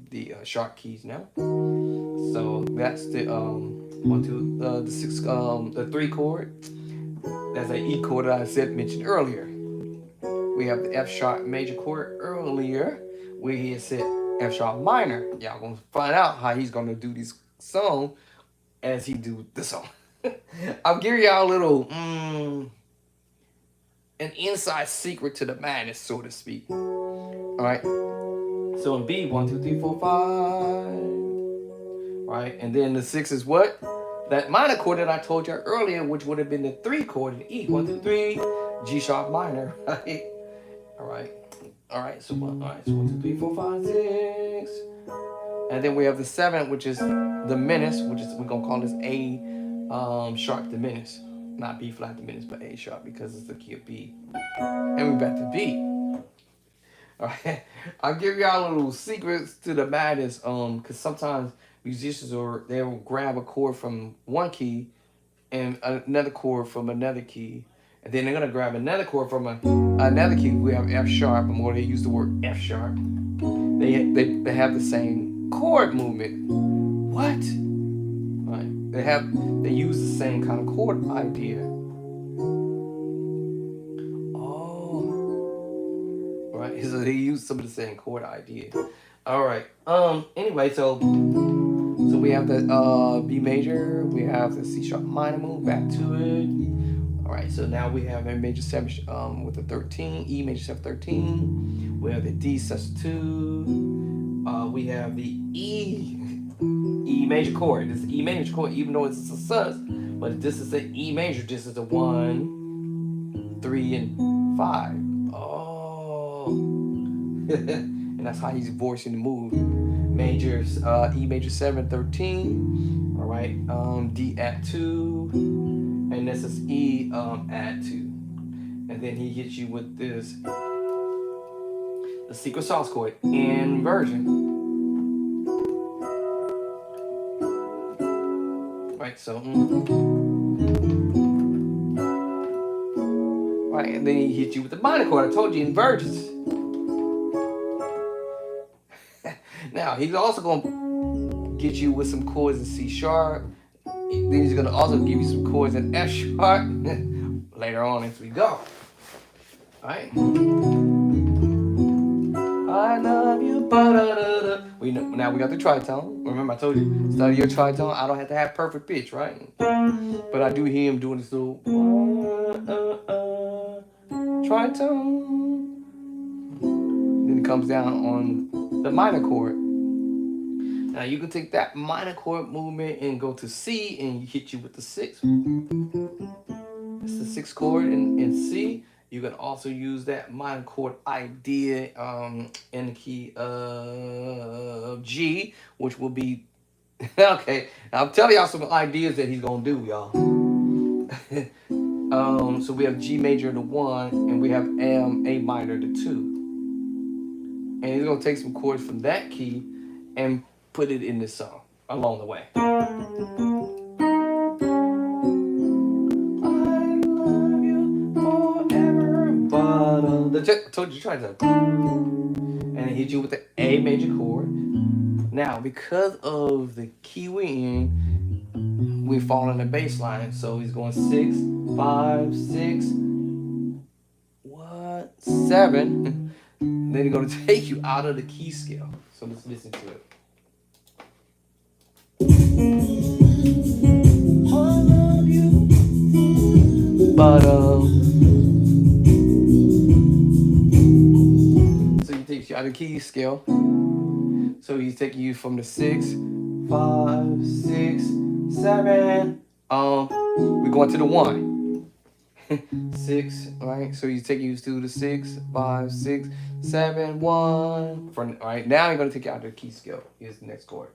the sharp keys now. So that's the 1, 2, the 6, the 3 chord. That's an E chord that I mentioned earlier. We have the F sharp major chord earlier, where he had said F sharp minor. Y'all gonna find out how he's gonna do this song as he do the song. I'll give y'all a little an inside secret to the madness, so to speak. All right. So in B, 1, 2, 3, 4, 5. Right, and then the 6 is what? That minor chord that I told you earlier, which would have been the 3 chord in E. 1, 2, 3, G sharp minor. Right. All right. All right. So 1, 2, 3, 4, 5, 6. And then we have the 7, which is the diminished, which is we're gonna call this A sharp diminished, not B flat diminished, but A sharp because it's the key of B. And we're back to B. All right. I'll give y'all a little secrets to the madness, because sometimes musicians they'll grab a chord from one key and another chord from another key, and then they're gonna grab another chord from another key. We have F sharp, and more they use the word F sharp. They have the same chord movement. What? Right? They use the same kind of chord idea. Right, so they use some of the same chord idea. All right. Anyway, so we have the B major, we have the C sharp minor move, back to it. All right. So now we have a major 7 with the 13, E major 7 13. We have the D sus2. We have the E major chord. This is the E major chord, even though it's a sus, but this is the E major. This is the 1, 3, and 5. And that's how he's voicing the move. Majors, E major 7 13. All right, D at 2, and this is E at 2, and then he hits you with this, the secret sauce chord inversion. Right, so right, and then he hits you with the minor chord. I told you inversions. Now, he's also going to get you with some chords in C sharp. Then he's going to also give you some chords in F sharp later on as we go. All right. I love you. Ba-da-da-da. Now we got the tritone. Remember I told you, study your tritone. I don't have to have perfect pitch, right? But I do hear him doing this little tritone. Then it comes down on the minor chord. Now you can take that minor chord movement and go to C and hit you with the 6. It's the 6th chord in C. You can also use that minor chord idea in the key of G, which will be okay. Now I'm telling y'all some ideas that he's gonna do, y'all. So we have G major to 1, and we have A minor to 2. And he's gonna take some chords from that key and put it in this song along the way. I love you forever. I told you try to. And it hit you with the A major chord. Now, because of the key we're in, we're following the bass line. So he's going 6, 5, 6, 7. Then it's gonna take you out of the key scale. So let's listen to it. But so he takes you out of the key scale. So he's taking you from the 6, 5, 6, 7. We're going to the 1. 6, right? So he's taking you to the 6, 5, 6, 7, 1. All right, now he's gonna take you out of the key scale. Here's the next chord.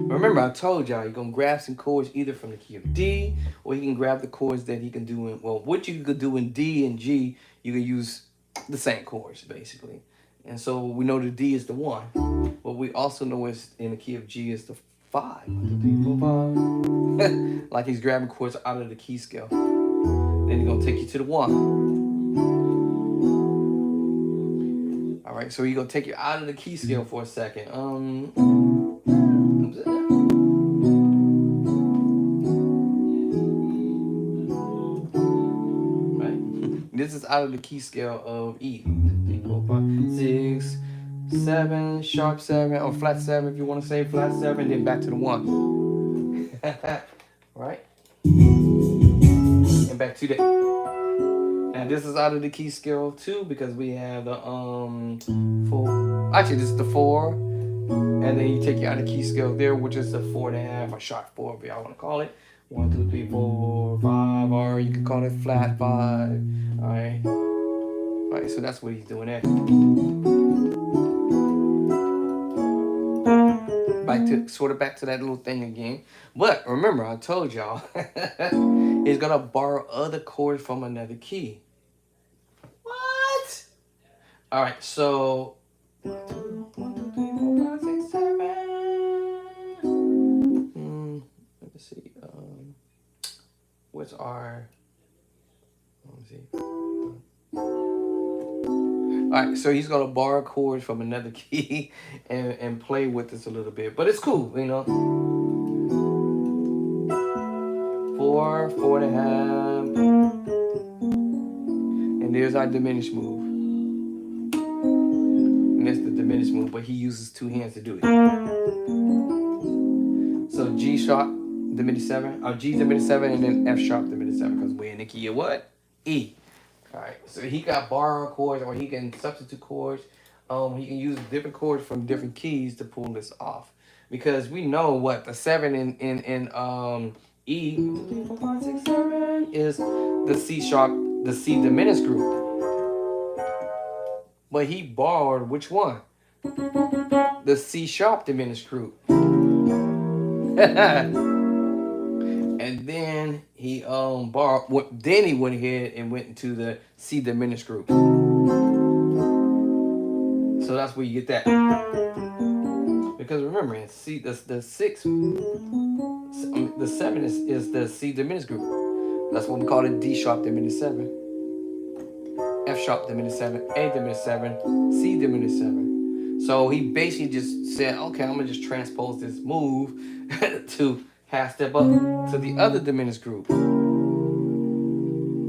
Remember, I told y'all you're gonna grab some chords either from the key of D, or you can grab the chords that he can do in, well, what you could do in D and G, you can use the same chords basically. And so we know the D is the 1, but we also know it's in the key of G is the 5. 1, 2, 3, 4, 5. Like he's grabbing chords out of the key scale. Then he's gonna take you to the 1. All right, so he's gonna take you out of the key scale for a second. This is out of the key scale of E. 3, 4, 5, 6, 7, sharp 7, or flat 7 if you want to say flat 7, then back to the 1. Right? And back to that. Now this is out of the key scale too, because we have the 4. Actually, this is the 4. And then you take you out of the key scale there, which is the 4.5 or sharp 4, if y'all want to call it. 1, 2, 3, 4, 5, or you can call it flat 5. Alright. Alright, so that's what he's doing there. Back to that little thing again. But remember, I told y'all he's gonna borrow other chords from another key. What? Alright, so 1, 2, 3, 4, 5, 6, 7. Let me see. What's our? Let me see. All right, so he's gonna borrow chords from another key and play with this a little bit, but it's cool, you know. 4, 4.5, and there's our diminished move. And that's the diminished move, but he uses 2 hands to do it. So G sharp, diminished 7, or G diminished 7, and then F sharp diminished 7, because we're in the key of what? E. All right, so he got borrowed chords, or he can substitute chords. He can use different chords from different keys to pull this off, because we know what the 7 in E 3, 4, 5, 6, 7 is the C sharp, the C diminished group. But he borrowed which one? The C sharp diminished group. And then he borrowed. Then he went ahead and went into the C diminished group. So that's where you get that. Because remember, in C, the 6, the 7 is the C diminished group. That's what we call it: D sharp diminished 7, F sharp diminished 7, A diminished 7, C diminished 7. So he basically just said, okay, I'm gonna just transpose this move to half step up to the other diminished group. And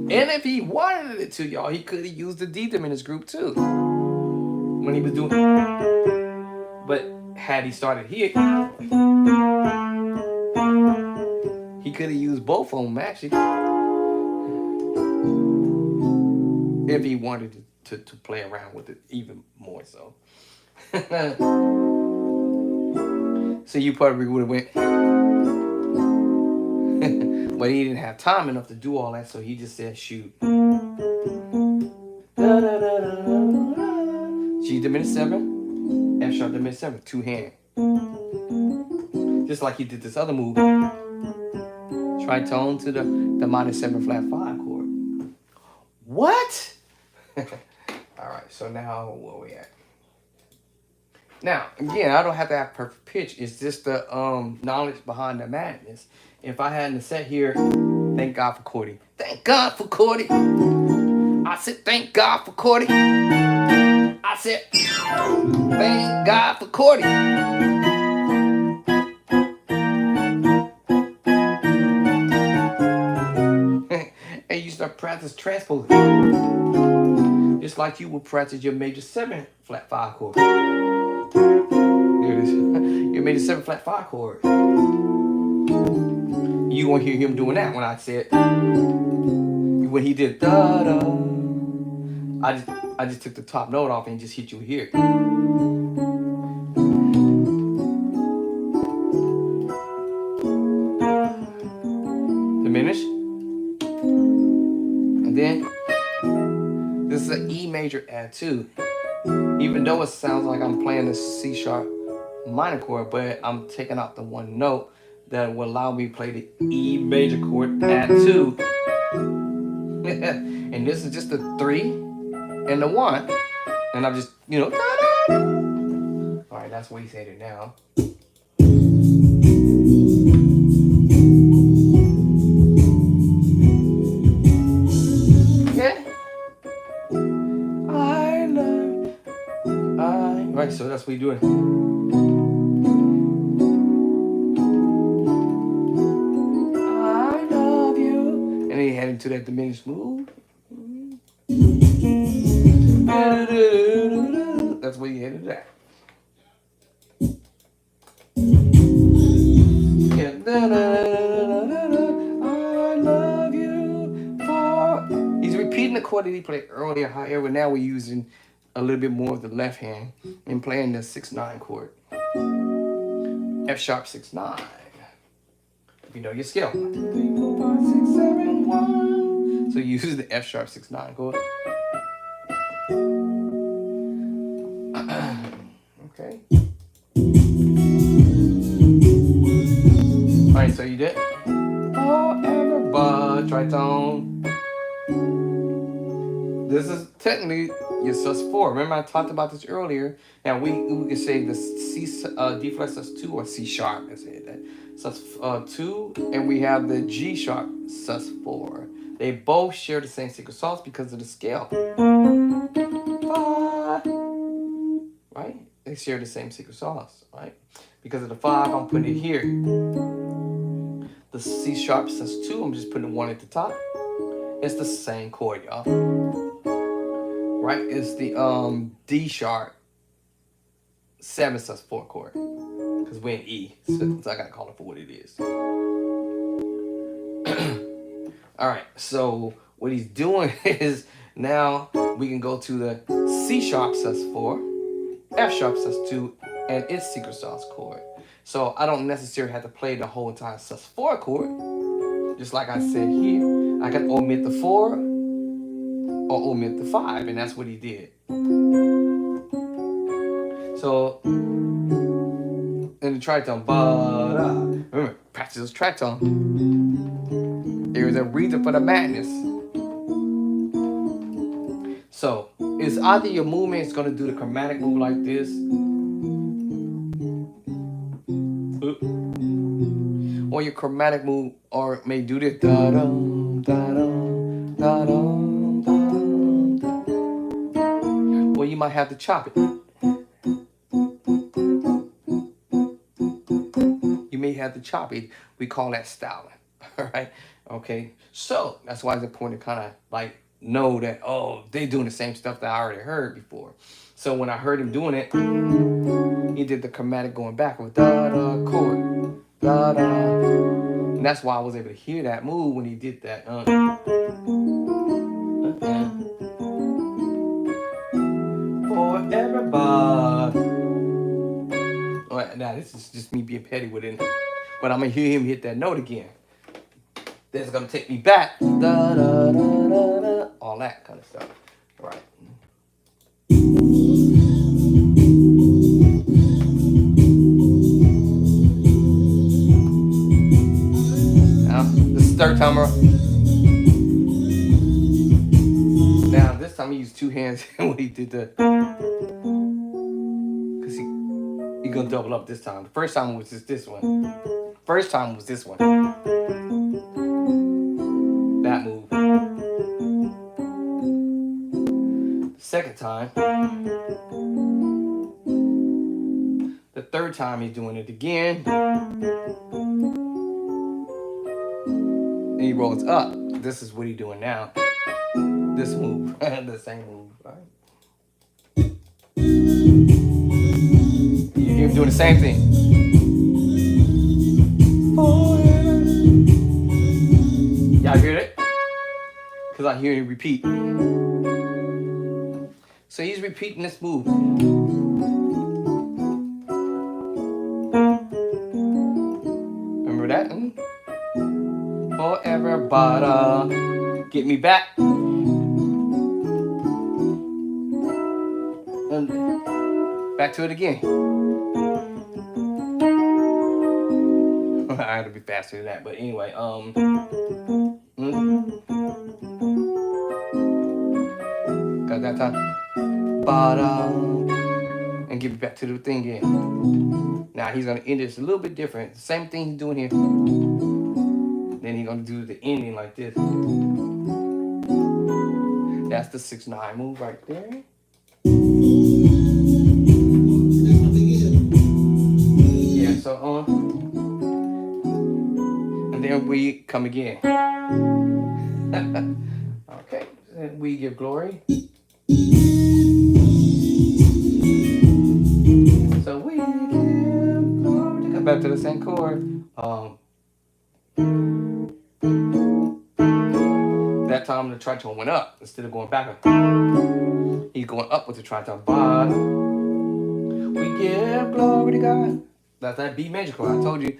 if he wanted it to, y'all, he could have used the D diminished group too when he was doing it. But had he started here, he could have used both of them actually, if he wanted to play around with it even more so. So you probably would have went. But he didn't have time enough to do all that, so he just said shoot. G diminished 7, F sharp diminished 7, 2 hand. Just like he did this other move. Tritone to the minor 7 flat 5 chord. What? Alright, so now where we at? Now, again, I don't have to have perfect pitch. It's just the knowledge behind the madness. If I hadn't sat here, thank God for Cordy. Thank God for Cordy. I said, thank God for Cordy. I said, thank God for Cordy. And you start practice transposing. Just like you would practice your major 7 flat 5 chord. There it is. Your major 7 flat 5 chord. You won't hear him doing that when I said, when he did da da. I just took the top note off and just hit you here. Diminish. And then this is an E major add 2. Even though it sounds like I'm playing the C sharp minor chord, but I'm taking out the one note that will allow me to play the E major chord add 2. And this is just the 3 and the 1. And I'm just, you know, all right, that's what he's saying it now. Yeah. Right, so that's what you're doing. I love you. And then he head into that diminished move. That's where you headed that. Yeah. I love you for. He's repeating the chord that he played earlier. However, now we're using a little bit more of the left hand and playing the 6/9 chord. F sharp 6/9. If you know your scale. 1, 2, 3, 4, 5, 6, 7, 1. So you use the F sharp 6/9 chord. Okay. Alright, so you did forever but tritone. This is technically your sus4. Remember I talked about this earlier. Now we can say the C D flat sus2 or C sharp. I said that sus2, and we have the G sharp sus4. They both share the same secret sauce because of the scale. Right? They share the same secret sauce, right? Because of the 5, I'm putting it here. The C sharp sus2, I'm just putting 1 at the top. It's the same chord, y'all. Right? It's the D sharp 7 sus4 chord. Because we're in E. So I gotta call it for what it is. Alright, so what he's doing is now we can go to the C sharp sus4, F sharp sus2, and its secret sauce chord. So I don't necessarily have to play the whole entire sus4 chord. Just like I said here, I can omit the 4 or omit the 5, and that's what he did. So in the tritone, remember, practice those tritone. There is a reason for the madness. So it's either your movement is going to do the chromatic move like this, or your chromatic move, or may do this. Da-dum, da-dum, da-dum, da-dum, da-dum. Or you might have to chop it. You may have to chop it. We call that styling. All right. Okay. So that's why it's important to kind of like know that, oh, they're doing the same stuff that I already heard before. So when I heard him doing it, he did the chromatic going backward. Da-da chord. Da-da. And that's why I was able to hear that move when he did that. For everybody. All right, now this is just me being petty with it. But I'm going to hear him hit that note again. That's going to take me back. Da, da, da, da, da. All that kind of stuff. All right. Now, this is third timer. Now, this time he used 2 hands when he did the... Because he's going to double up this time. The first time was just this one. First time was this one. That move. Second time. The third time he's doing it again. And he rolls up. This is what he's doing now. this move, the same move, right? You hear him doing the same thing. Y'all hear that? Because I hear him repeat. So he's repeating this move. Remember that? Forever, but get me back. And back to it again. I had to be faster than that, but anyway, got that time. But and get me back to the thing again. Now he's gonna end this a little bit different. Same thing he's doing here. Then he's gonna do the ending like this. That's the 6-9 move right there. Yeah, so and then we come again. Okay, and we give glory. So we give glory. Come back to the same chord. That time the tritone went up instead of going back. He's going up with the tritone. But we give glory to God. That's that B major chord. I told you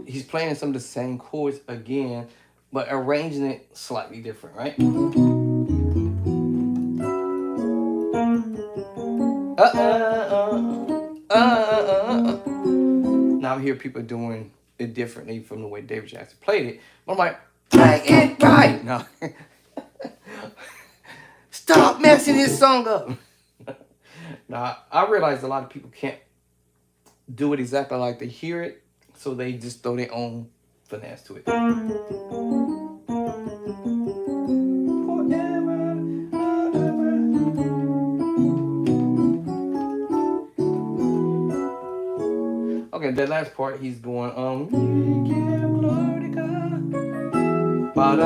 he's playing some of the same chords again, but arranging it slightly different, right? Now I hear people doing it differently from the way David Jackson played it. But I'm like, play it right. No. Stop messing this song up. Now, I realize a lot of people can't do it exactly like they hear it, so they just throw their own finesse to it. Okay, that last part, he's going, we give glory to God. But,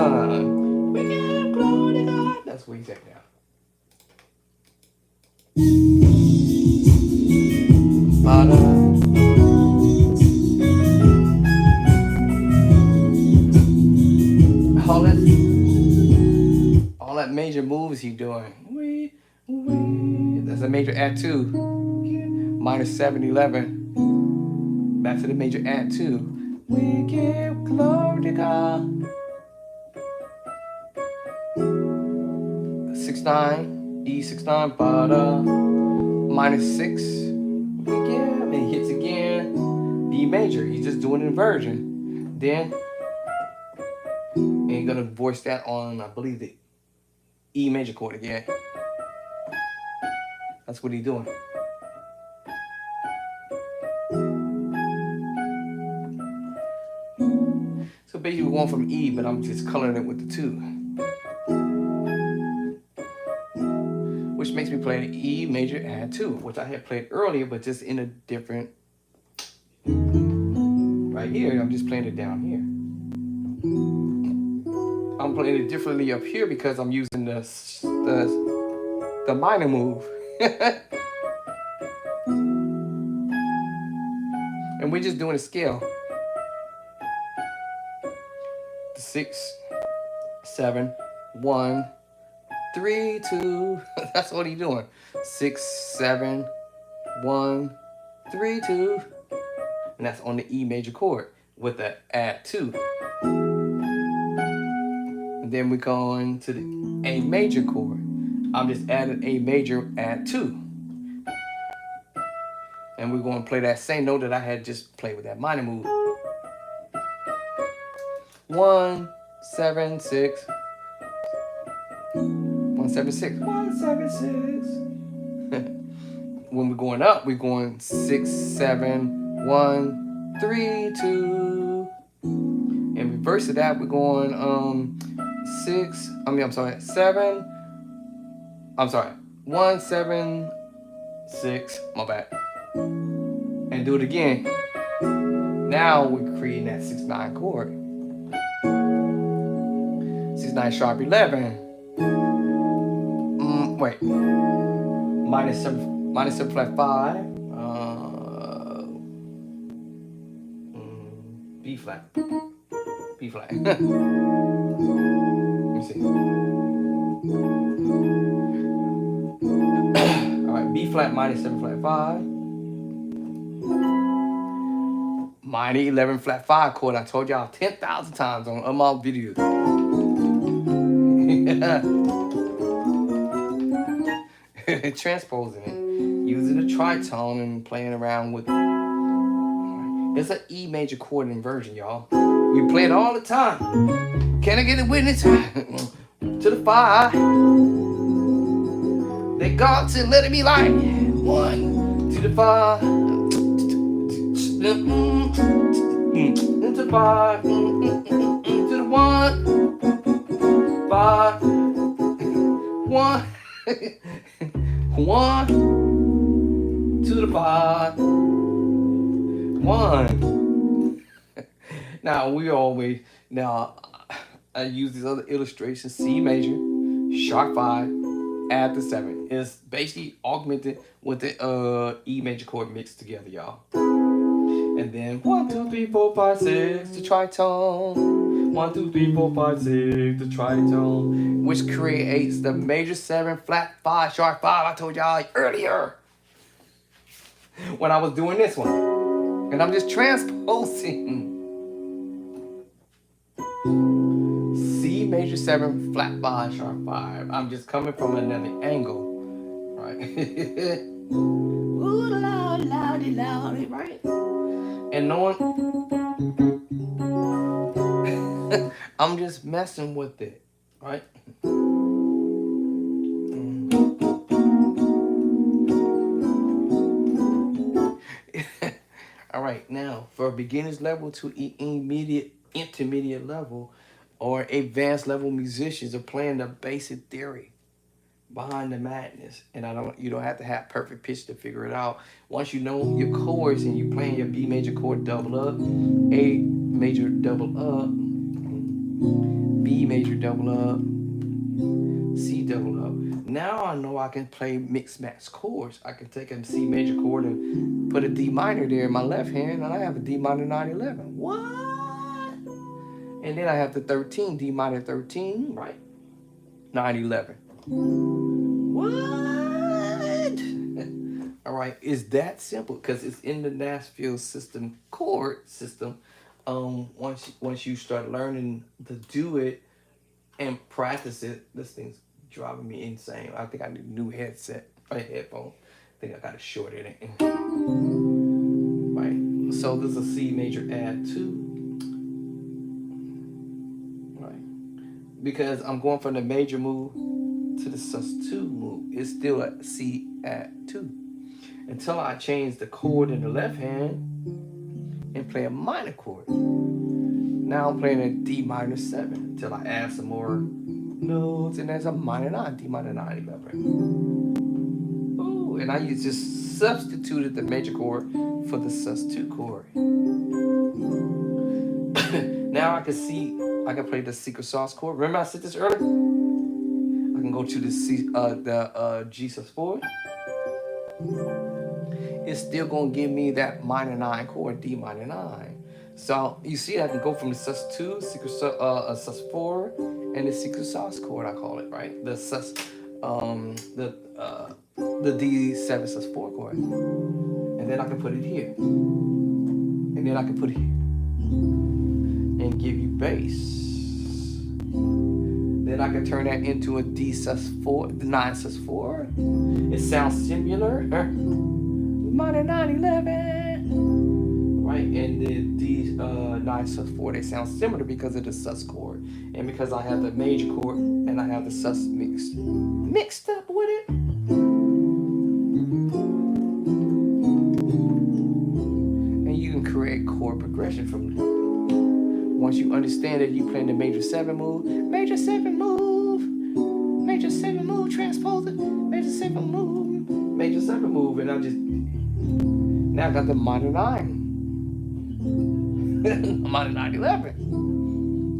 we give glory to God. That's what he's at now. But, all that major moves he's doing. That's a major add 2. Minus 7, 11. Back to the major add 2. We give glory to God. 6-9, E6-9, but minus 6. We give, and he hits again. B major. He's just doing an inversion. Then, and he's gonna voice that on, I believe, the E major chord again. That's what he's doing. So basically we're going from E, but I'm just coloring it with the 2. Which makes me play the E major add 2, which I had played earlier, but just in a different, right here, I'm just playing it down here. I'm playing it differently up here because I'm using the minor move. And we're just doing a scale. 6, 7, 1, 3, 2. That's what he's doing. 6, 7, 1, 3, 2. And that's on the E major chord with the add 2. And then we're going to the A major chord. I'm just adding A major add 2. And we're going to play that same note that I had just played with that minor move. 1, 7, 6. 1, 7, 6. 1, 7, 6. When we're going up, we're going 6, 7, 1, 3, 2. In reverse of that, we're going 7. I'm sorry. 1, 7, 6. My bad. And do it again. Now we're creating that 6-9 chord. 6-9 sharp 11. wait, minus 7 flat 5, B flat, B flat. Let me see. All right, B flat minus 7 flat 5, minor 11 flat 5 chord. I told y'all 10,000 times on my videos. Transposing it, using the tritone and playing around with it. It's an E major chord inversion, y'all. We play it all the time. Can I get a witness to the fire? That God said, let it be light. 1 to the fire. Into 5. To the 1. 5. 1. 1 to the 5. 1. Now I use these other illustrations. C major, sharp 5, add the 7. It's basically augmented with the E major chord mixed together, y'all. And then 1, 2, 3, 4, 5, 6, the tritone. 1, 2, 3, 4, 5, 6, the tritone, which creates the major 7 flat 5 sharp 5. I told y'all earlier when I was doing this one, and I'm just transposing C major 7 flat 5 sharp 5. I'm just coming from another angle, right? Ooh, loudy, right? And knowing I'm just messing with it, right? All right, now for a beginner's level to intermediate level, or advanced level musicians are playing the basic theory behind the madness. And you don't have to have perfect pitch to figure it out. Once you know your chords and you're playing your B major chord double up, A major double up, B major double up, C double up. Now I know I can play mixed match chords. I can take a C major chord and put a D minor there in my left hand, and I have a D minor 9/11. What? And then I have the 13, D minor 13, right? 9/11. What? All right, it's that simple because it's in the Nashville system chord system. Once you start learning to do it and practice it, this thing's driving me insane. I think I need a new headphone. I think I got it shorted. Right. So this is a C major add 2. Right. Because I'm going from the major move to the sus2 move. It's still a C add 2. Until I change the chord in the left hand and play a minor chord. Now I'm playing a D minor 7 until I add some more notes, and there's a minor 9, D minor 9/11. Ooh, and I just substituted the major chord for the sus2 chord. Now I can play the secret sauce chord. Remember I said this earlier? I can go to the G sus4. It's still gonna give me that minor 9 chord, D minor 9. So you see, I can go from the sus2, sus4, and the secret sauce chord, I call it, right? The D7 sus4 chord, and then I can put it here, and then I can put it here, and give you bass. Then I can turn that into a D sus4, the 9 sus4. It sounds similar, minor 9/11. Right, and the D 9 sus4, they sound similar because of the sus chord, and because I have the major chord and I have the sus mixed up with it. And you can create chord progression from it. Once you understand that you playing the major 7 move, major 7 move, major 7 move, transpose it, major 7 move, major 7 move, and now I got the minor 9. Minor 9/11.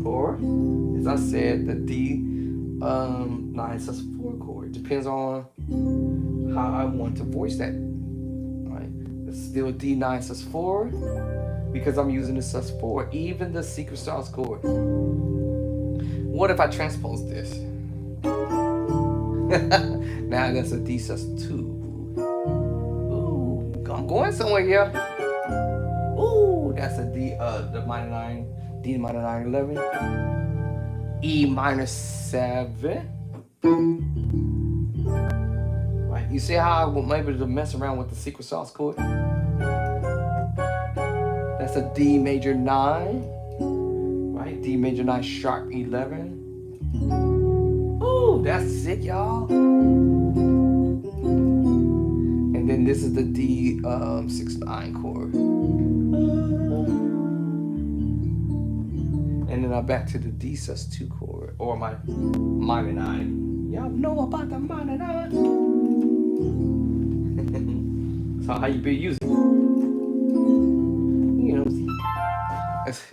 Or, as I said, the D 9 sus4 chord. Depends on how I want to voice that. Right? It's still D9 sus4 because I'm using the sus4, even the secret sauce chord. What if I transpose this? Now that's a D sus2. Ooh, I'm going somewhere here. Ooh, that's a D, the minor 9, D minor 9, 11, E minor 7. Right, you see how I was able to mess around with the secret sauce chord? That's a D major 9, right? D major 9 sharp 11. Ooh, that's sick, y'all. And then this is the D 6/9 chord. And then I'm back to the D sus2 chord, or my minor 9. Y'all know about the minor 9. So how you be using? You know,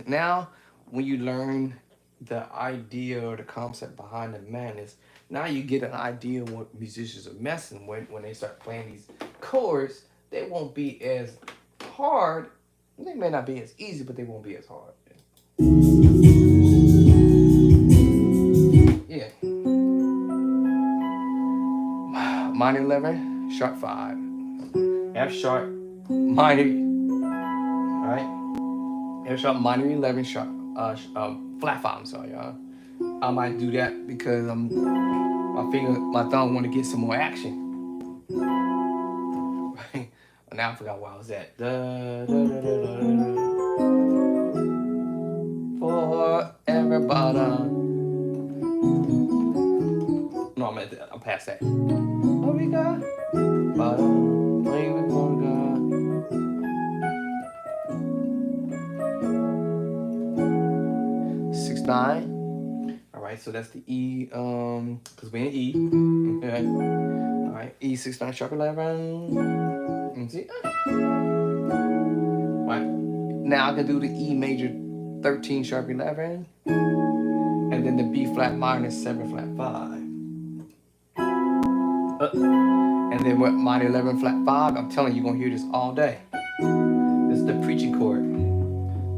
now when you learn the idea or the concept behind the madness, now you get an idea of what musicians are messing with when they start playing these chords. They won't be as hard. They may not be as easy, but they won't be as hard. Yeah. Minor 11, sharp 5. F sharp, minor, right? F sharp, minor 11, sharp, flat 5, I'm sorry, y'all. I might do that because my thumb want to get some more action. Right? Now I forgot where I was at. For everybody. No, I'm past that. Oh, we got. Play with God. 6/9. All right, so that's the E, because we're in E. Okay. All right, E 6/9 sharp 11. And see. Right. Now I can do the E major 13 sharp 11, and then the B flat minor 7 flat 5. And then what, minor 11 flat 5. I'm telling you, you're gonna hear this all day. This is the preaching chord.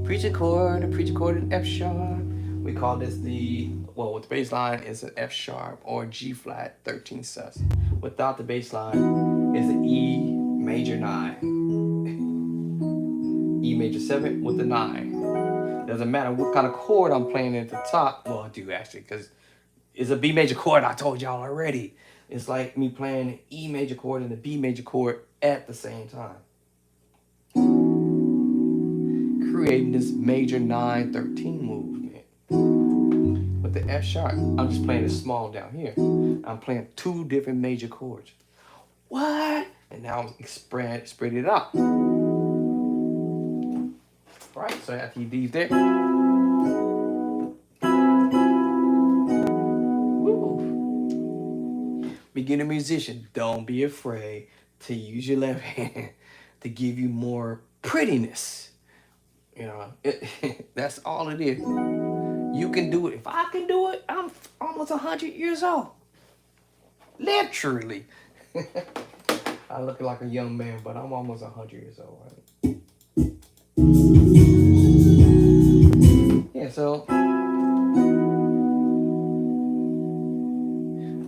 Preaching chord, the preaching chord in F sharp. We call this the, well, with the bass line is an F sharp or G flat 13 sus. Without the bass line is an E major 9. E major 7 with the 9. Doesn't matter what kind of chord I'm playing at the top. Well, I do actually, because it's a B major chord. I told y'all already. It's like me playing an E major chord and the B major chord at the same time. Creating this major 9/13 movement. With the F sharp, I'm just playing it small down here. I'm playing 2 different major chords. What? And now I'm spread it out. Right, so after you leave there. Woo. Beginner musician, don't be afraid to use your left hand to give you more prettiness. You know, that's all it is. You can do it. If I can do it, I'm almost 100 years old. Literally. I look like a young man, but I'm almost 100 years old. Right? Yeah, so.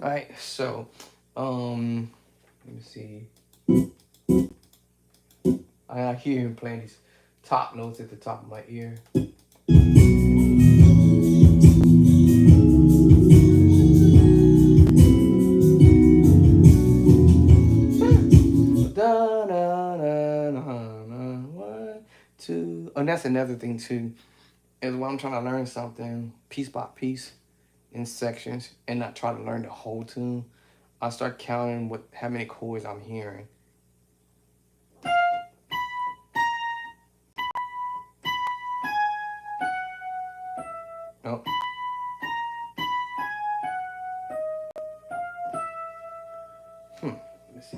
All right, so, let me see. I hear him playing these top notes at the top of my ear. One, two. And that's another thing too, is when I'm trying to learn something piece by piece in sections and not try to learn the whole tune, I start counting how many chords I'm hearing. Oh. Let me see.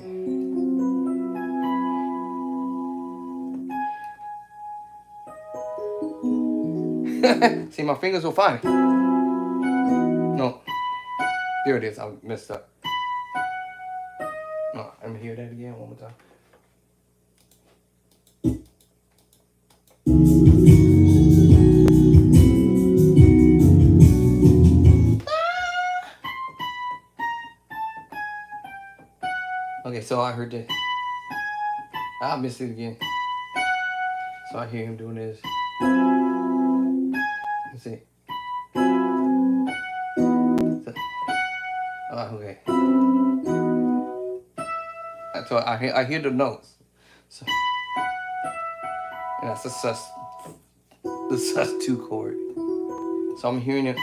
See, my fingers will find it. No. There it is. I messed up. Oh, let me hear that again one more time. Okay, so I heard that. I missed it again. So I hear him doing this. Let's see. Okay. So I hear the notes. So, and that's the sus2 chord. So I'm hearing it,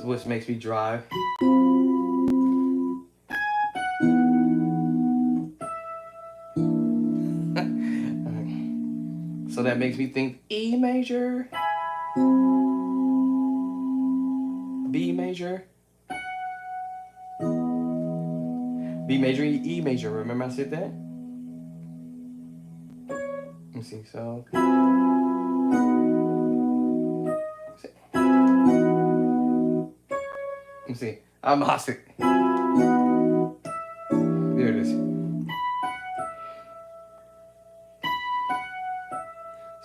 which makes me drive. So that makes me think E major, B major, B major, E major. Remember I said that? Let me see. So. Let me see. I'm lost it. There it is.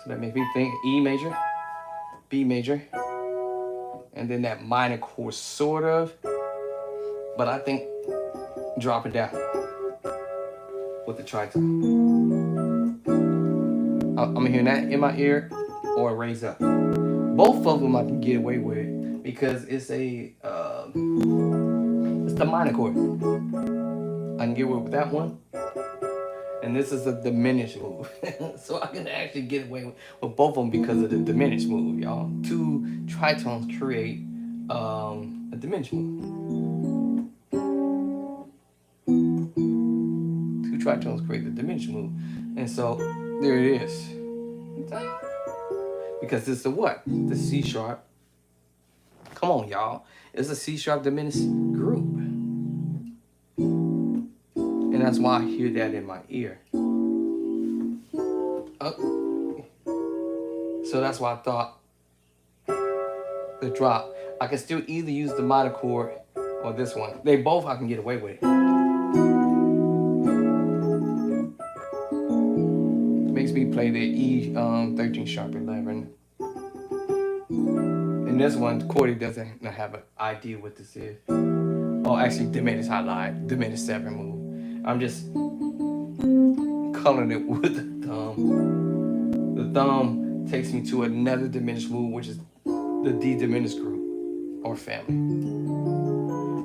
So that makes me think E major, B major, and then that minor chord sort of, but I think drop it down with the tritone. I'm hearing that in my ear or raise up. Both of them I can get away with because it's the minor chord. I can get away with that one. And this is a diminished move. So I can actually get away with both of them because of the diminished move, y'all. Two tritones create a diminished move. Two tritones create the diminished move. And so there it is. Because it's the what? The C sharp. Come on, y'all. It's a C sharp diminished group. And that's why I hear that in my ear. So that's why I thought the drop. I can still either use the minor chord or this one. They both I can get away with. Makes me play the E 13 sharp 11. And this one, Cordy doesn't have an idea what this is. Oh, actually, diminished highlight, diminished 7 move. I'm just coloring it with the thumb. The thumb takes me to another diminished move, which is the D diminished group or family.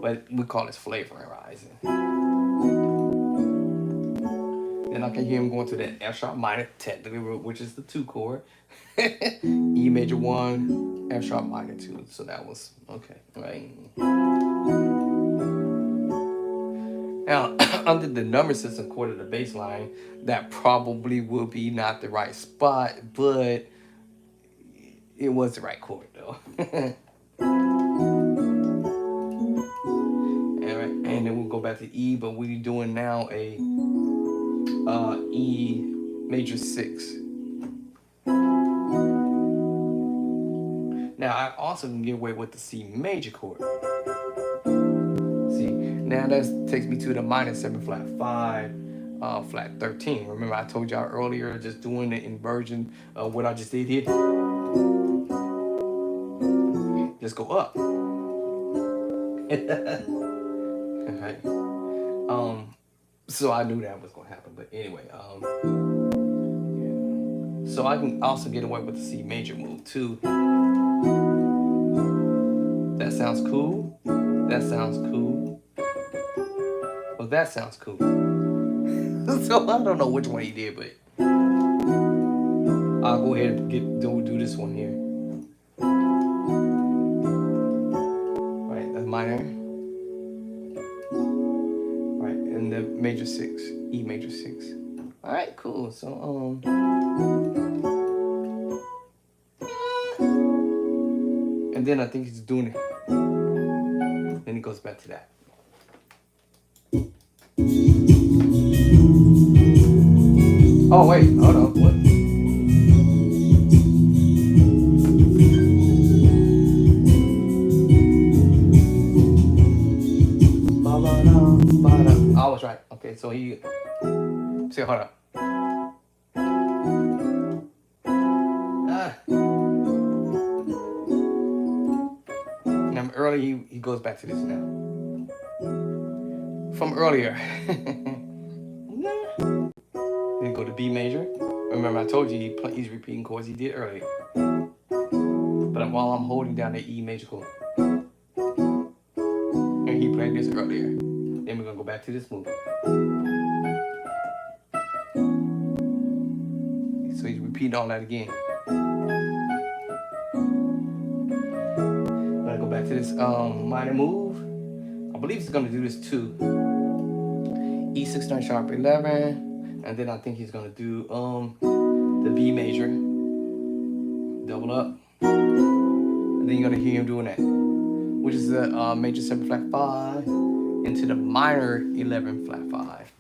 But we call this flavorizing. Then I can hear him going to that F sharp minor, technically, which is the 2 chord. E major 1, F sharp minor 2. So that was okay, right? Now, under the number system chord of the bass line, that probably will be not the right spot, but it was the right chord though. Alright, and then we'll go back to E, but we're doing now a E major 6. Now, I also can get away with the C major chord. Now that takes me to the minor 7 flat 5, flat 13. Remember I told y'all earlier, just doing the inversion of what I just did here. Just go up. Right. So I knew that was gonna happen, but anyway, yeah. So I can also get away with the C major move too. That sounds cool. That sounds cool. Well, that sounds cool. So I don't know which one he did, but I'll go ahead and do this one here. Right, the minor. Right, and the major 6, E major 6. All right, cool. So and then I think he's doing it. Then he goes back to that. Oh wait, hold on, what? so he say, hold up. Now earlier he goes back to this now. From earlier. Then go to B major. Remember I told you he's repeating chords he did earlier. But while I'm holding down the E major chord. And he played this earlier. Then we're gonna go back to this move. So he's repeating all that again. I'm gonna go back to this minor move. I believe he's gonna do this too. E6 sharp 11, and then I think he's gonna do the B major, double up, and then you're gonna hear him doing that, which is the major 7 flat 5 into the minor 11 flat 5.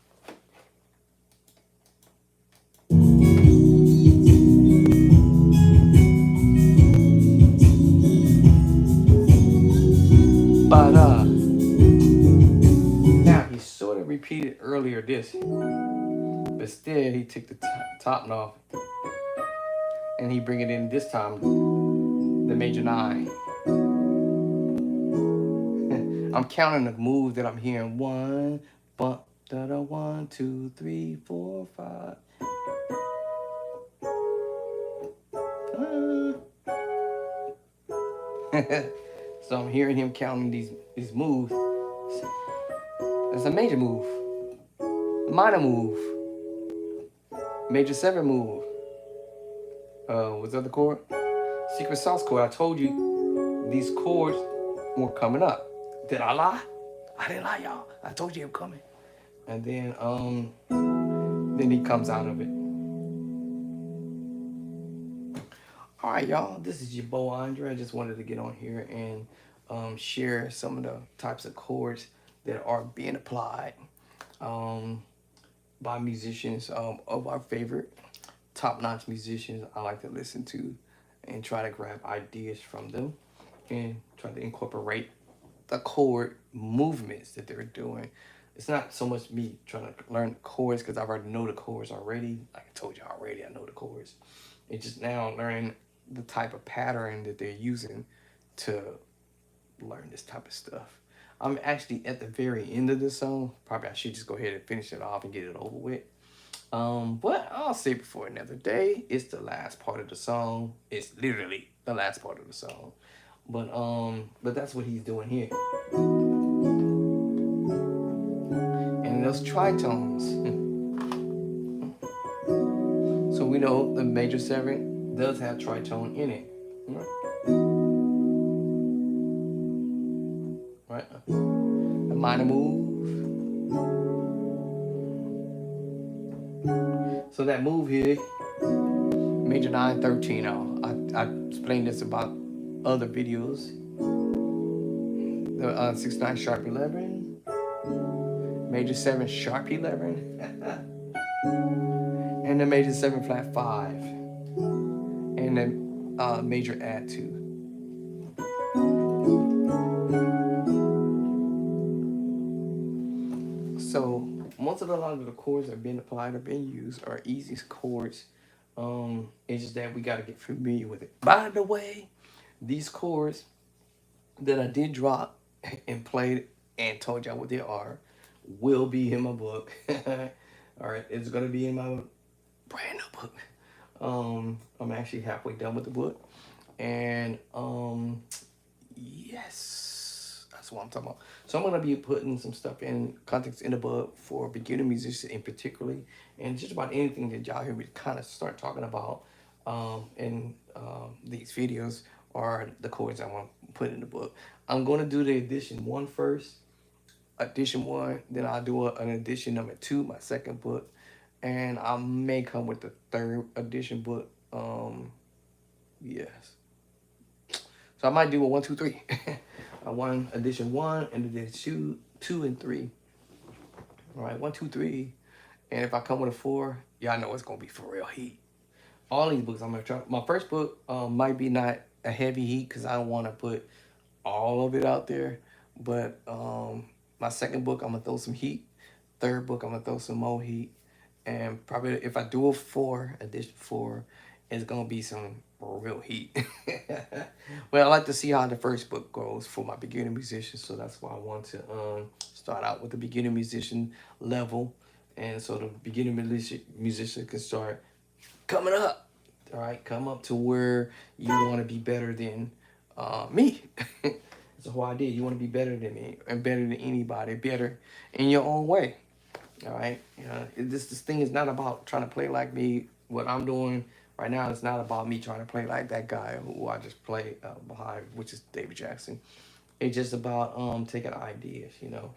But now he sort of repeated earlier this, but instead he took the top off, and he bring it in this time, the major 9. I'm counting the moves that I'm hearing. 1, bump, da da, 1, 2, 3, 4, 5. So I'm hearing him counting these moves. That's a major move, minor move, major 7 move. What's the other chord? Secret sauce chord. I told you these chords were coming up. Did I lie? I didn't lie, y'all. I told you they were coming. And then he comes out of it. All right, y'all. This is your Bo Andre. I just wanted to get on here and share some of the types of chords that are being applied by musicians of our favorite top-notch musicians I like to listen to and try to grab ideas from them and try to incorporate the chord movements that they're doing. It's not so much me trying to learn the chords because I already know the chords already. Like I told you already, I know the chords. It's just now learning the type of pattern that they're using to learn this type of stuff. I'm actually at the very end of the song. Probably I should just go ahead and finish it off and get it over with. But I'll save it for another day. It's the last part of the song. It's literally the last part of the song. But that's what he's doing here. And those tritones. So we know the major 7 does have tritone in it. Right? The minor move. So that move here, major 9, 13. I explained this about other videos. The 6, 9 sharp 11, major 7 sharp 11, and the major 7 flat 5, and then major add 2. So most of a lot of the chords that are being applied or being used are easy chords. It's just that we got to get familiar with it. By the way, these chords that I did drop and played and told y'all what they are will be in my book. All right, it's gonna be in my brand new book. I'm actually halfway done with the book, and yes, that's what I'm talking about. So I'm gonna be putting some stuff in context in the book for beginner musicians in particularly, and just about anything that y'all hear me kind of start talking about in these videos are the chords I want to put in the book. I'm going to do the edition 1 first, edition 1, then I'll do an edition number 2, my second book, and I may come with the 3rd edition book. Yes. So I might do a 1, 2, 3. One edition 1 and edition 2 and 3. All right, 1, 2, 3. And if I come with a 4, y'all know it's gonna be for real heat. All these books I'm gonna try. My first book might be not a heavy heat because I don't want to put all of it out there. But my second book, I'm gonna throw some heat. third book, I'm gonna throw some more heat. And probably if I do a edition four, it's gonna be some real heat. Well, I like to see how the first book goes for my beginner musician, so that's why I want to start out with the beginner musician level, and so the beginner musician can start coming up. All right, come up to where you want to be better than me. That's who I did. You want to be better than me and better than anybody, better in your own way. All right, this thing is not about trying to play like me. What I'm doing right now is not about me trying to play like that guy who I just play behind, which is David Jackson. It's just about taking ideas, you know.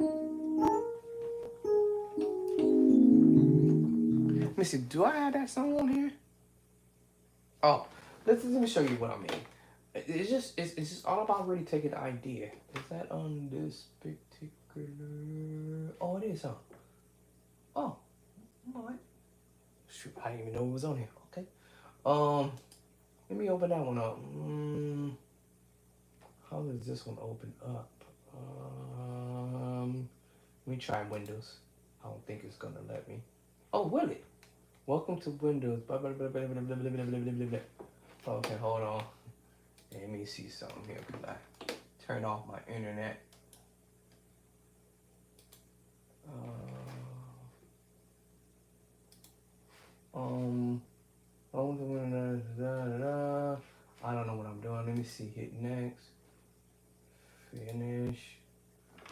Let me see. Do I have that song on here? Oh, let me show you what I mean. It's just all about really taking the idea. Is that on this particular? Oh, it is, huh? Oh, all right. Shoot, I didn't even know it was on here. Okay. Let me open that one up. How does this one open up? Let me try Windows. I don't think it's gonna let me. Oh, will it? Welcome to Windows. Blah, blah, blah, blah, blah, blah, blah, blah, blah, blah, blah. Okay, hold on. Let me see something here. Cause I turned off my internet. I don't know what I'm doing. Let me see. Hit next. Finish.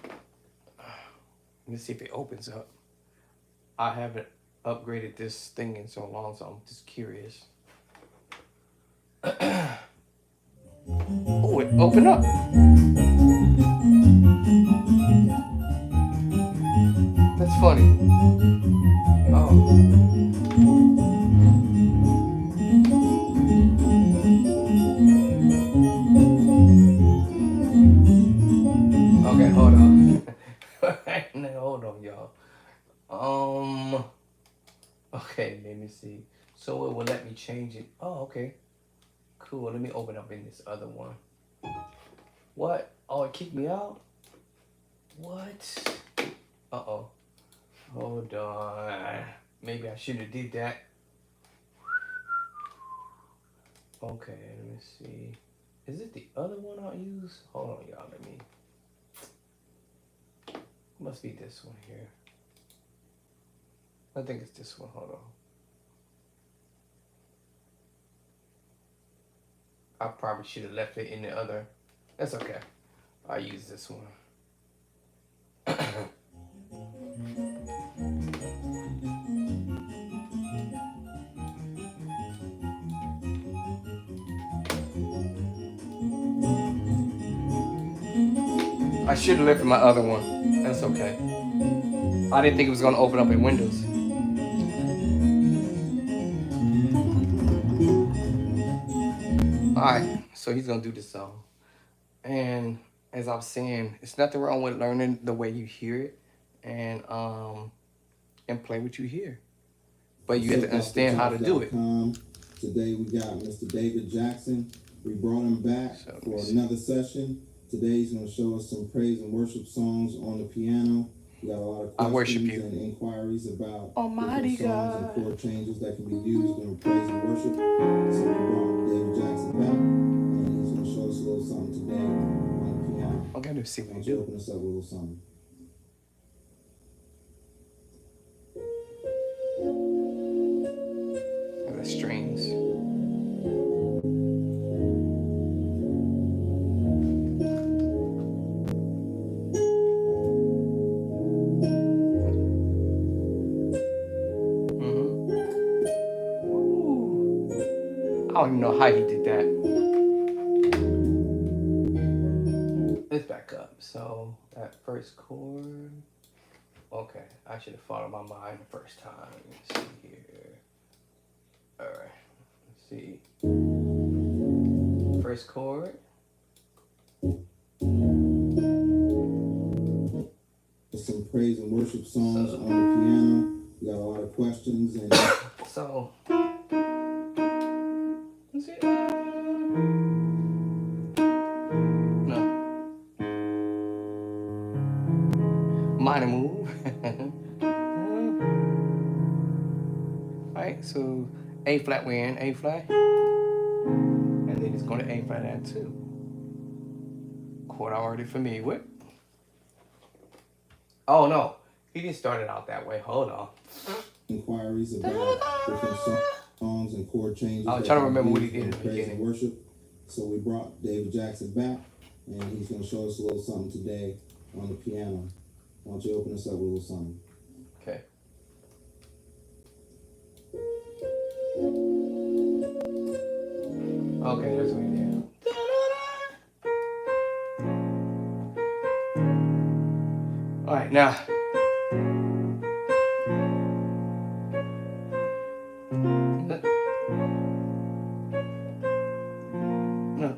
Let me see if it opens up. I haven't upgraded this thing in so long, so I'm just curious. Oh, it opened up. That's funny. Oh. Okay, hold on. Hold on, y'all. Okay, let me see. So it will let me change it. Oh, okay. Cool. Let me open up in this other one. What? Oh, it kicked me out? What? Uh-oh. Hold on. Maybe I shouldn't have did that. Okay, let me see. Is it the other one I'll use? Hold on, y'all. Let me. Must be this one here. I think it's this one. Hold on. I probably should have left it in the other. That's okay. I'll use this one. I should have left my other one. That's okay. I didn't think it was going to open up in Windows. Alright, so he's going to do this song. And as I was saying, it's nothing wrong with learning the way you hear it and play what you hear. But you have to understand how to do it. Today we got Mr. David Jackson. We brought him back for another session. Today he's going to show us some praise and worship songs on the piano. We got a lot of questions and inquiries about Almighty songs and chord changes that can be used in praise and worship. So we brought David Jackson back, and he's going to show us a little something today on the piano. Okay, let's see what he do. Open us up with a little something. The strings. I don't even know how he did that. Let's back up. So that first chord. Okay, I should have followed my mind the first time. Let's see here. All right. Let's see. First chord. Some praise and worship songs on the piano. We got a lot of questions and so. Let's see. No. Minor move. right? So A flat, we're in A flat, and then it's going to A flat at 2. Chord I'm already familiar with. Oh no, he didn't start it out that way. Hold on. Inquiries about different songs and chord changes. I'm trying to remember what he did in the praise beginning. and worship. So we brought David Jackson back, and he's going to show us a little something today on the piano. Why don't you open us up with a little something? Okay. Okay, that's what he did. All right, now. No.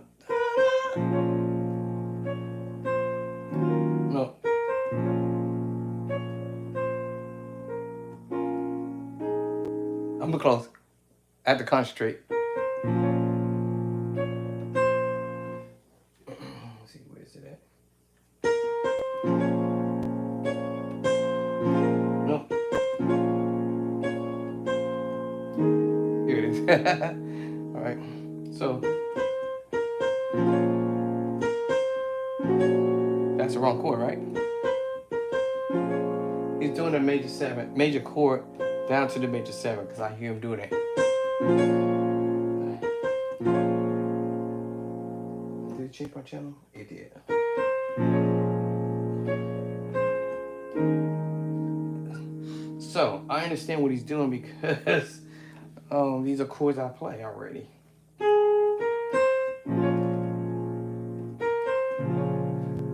No. I'm close. I have to concentrate. Let's see, where is it at? No. Here it is. All right. So that's the wrong chord, right? He's doing a major chord down to the major 7 because I hear him doing it. Did it change my channel? It did. So I understand what he's doing because these are chords I play already.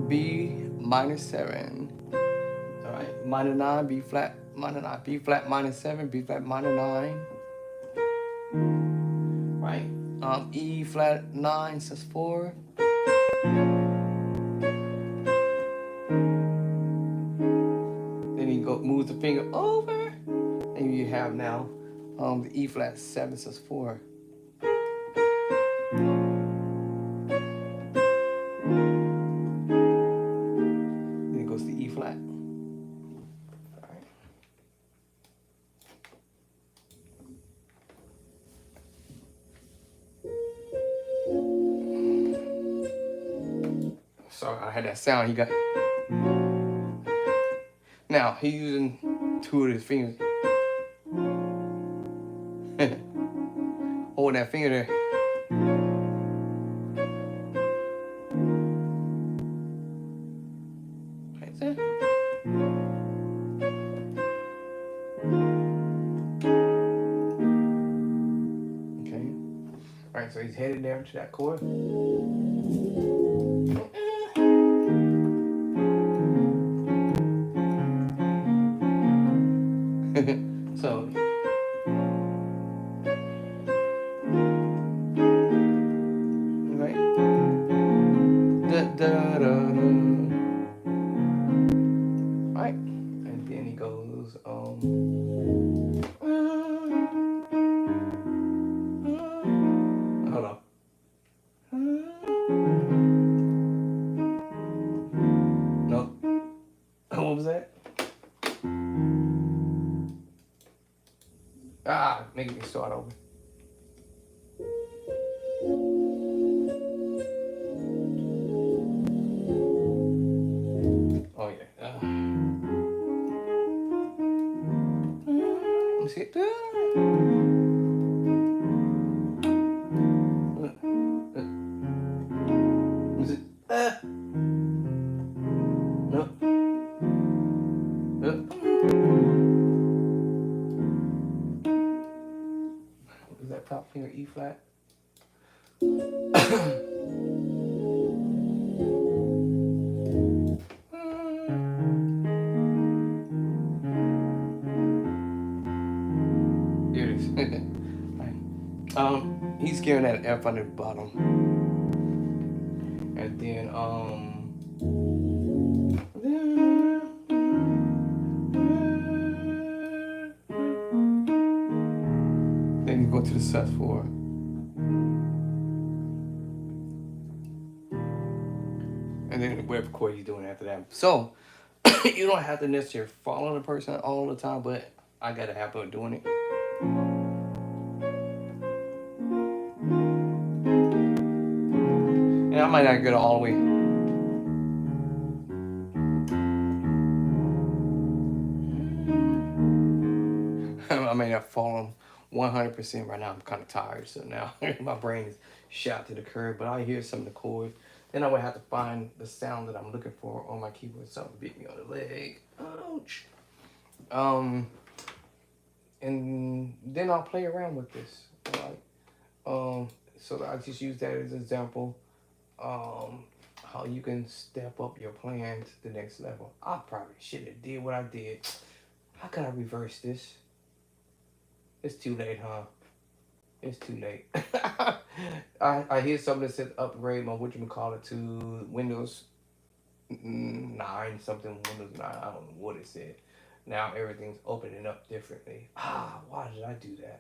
B minor 7. All right, minor 9, B flat, minor 9, B flat minor 7, B flat minor 9. Right, E flat 9 says 4. Then he moves the finger over, and you have now the E flat 7 says 4. Then it goes to E flat. All right. So I had that sound. He got. Now he's using 2 of his fingers. Hold that finger there. Right there. Okay. All right, so he's headed down to that chord. So. Right. Da, da, da, da. Right. And then he goes, hold on. No. What was that? Make me start over. Oh yeah. Let's see. No. Is that top finger E flat? Here it is. He's getting that F on the bottom. And then then you go to the sus4. And then whatever chord you're doing after that. So you don't have to necessarily follow the person all the time, but I gotta have her doing it. might not get it all the way. I may have fallen 100% right now. I'm kind of tired, so now my brain is shot to the curb. But I hear some of the chords. Then I would have to find the sound that I'm looking for on my keyboard. Something beat me on the leg. Ouch. And then I'll play around with this. Right? So I just use that as an example. How you can step up your plan to the next level. I probably shouldn't have did what I did. How can I reverse this? It's too late, huh? It's too late. I hear something that says upgrade my whatchamacallit to Windows 9 something, Windows 9. I don't know what it said. Now everything's opening up differently. Why did I do that?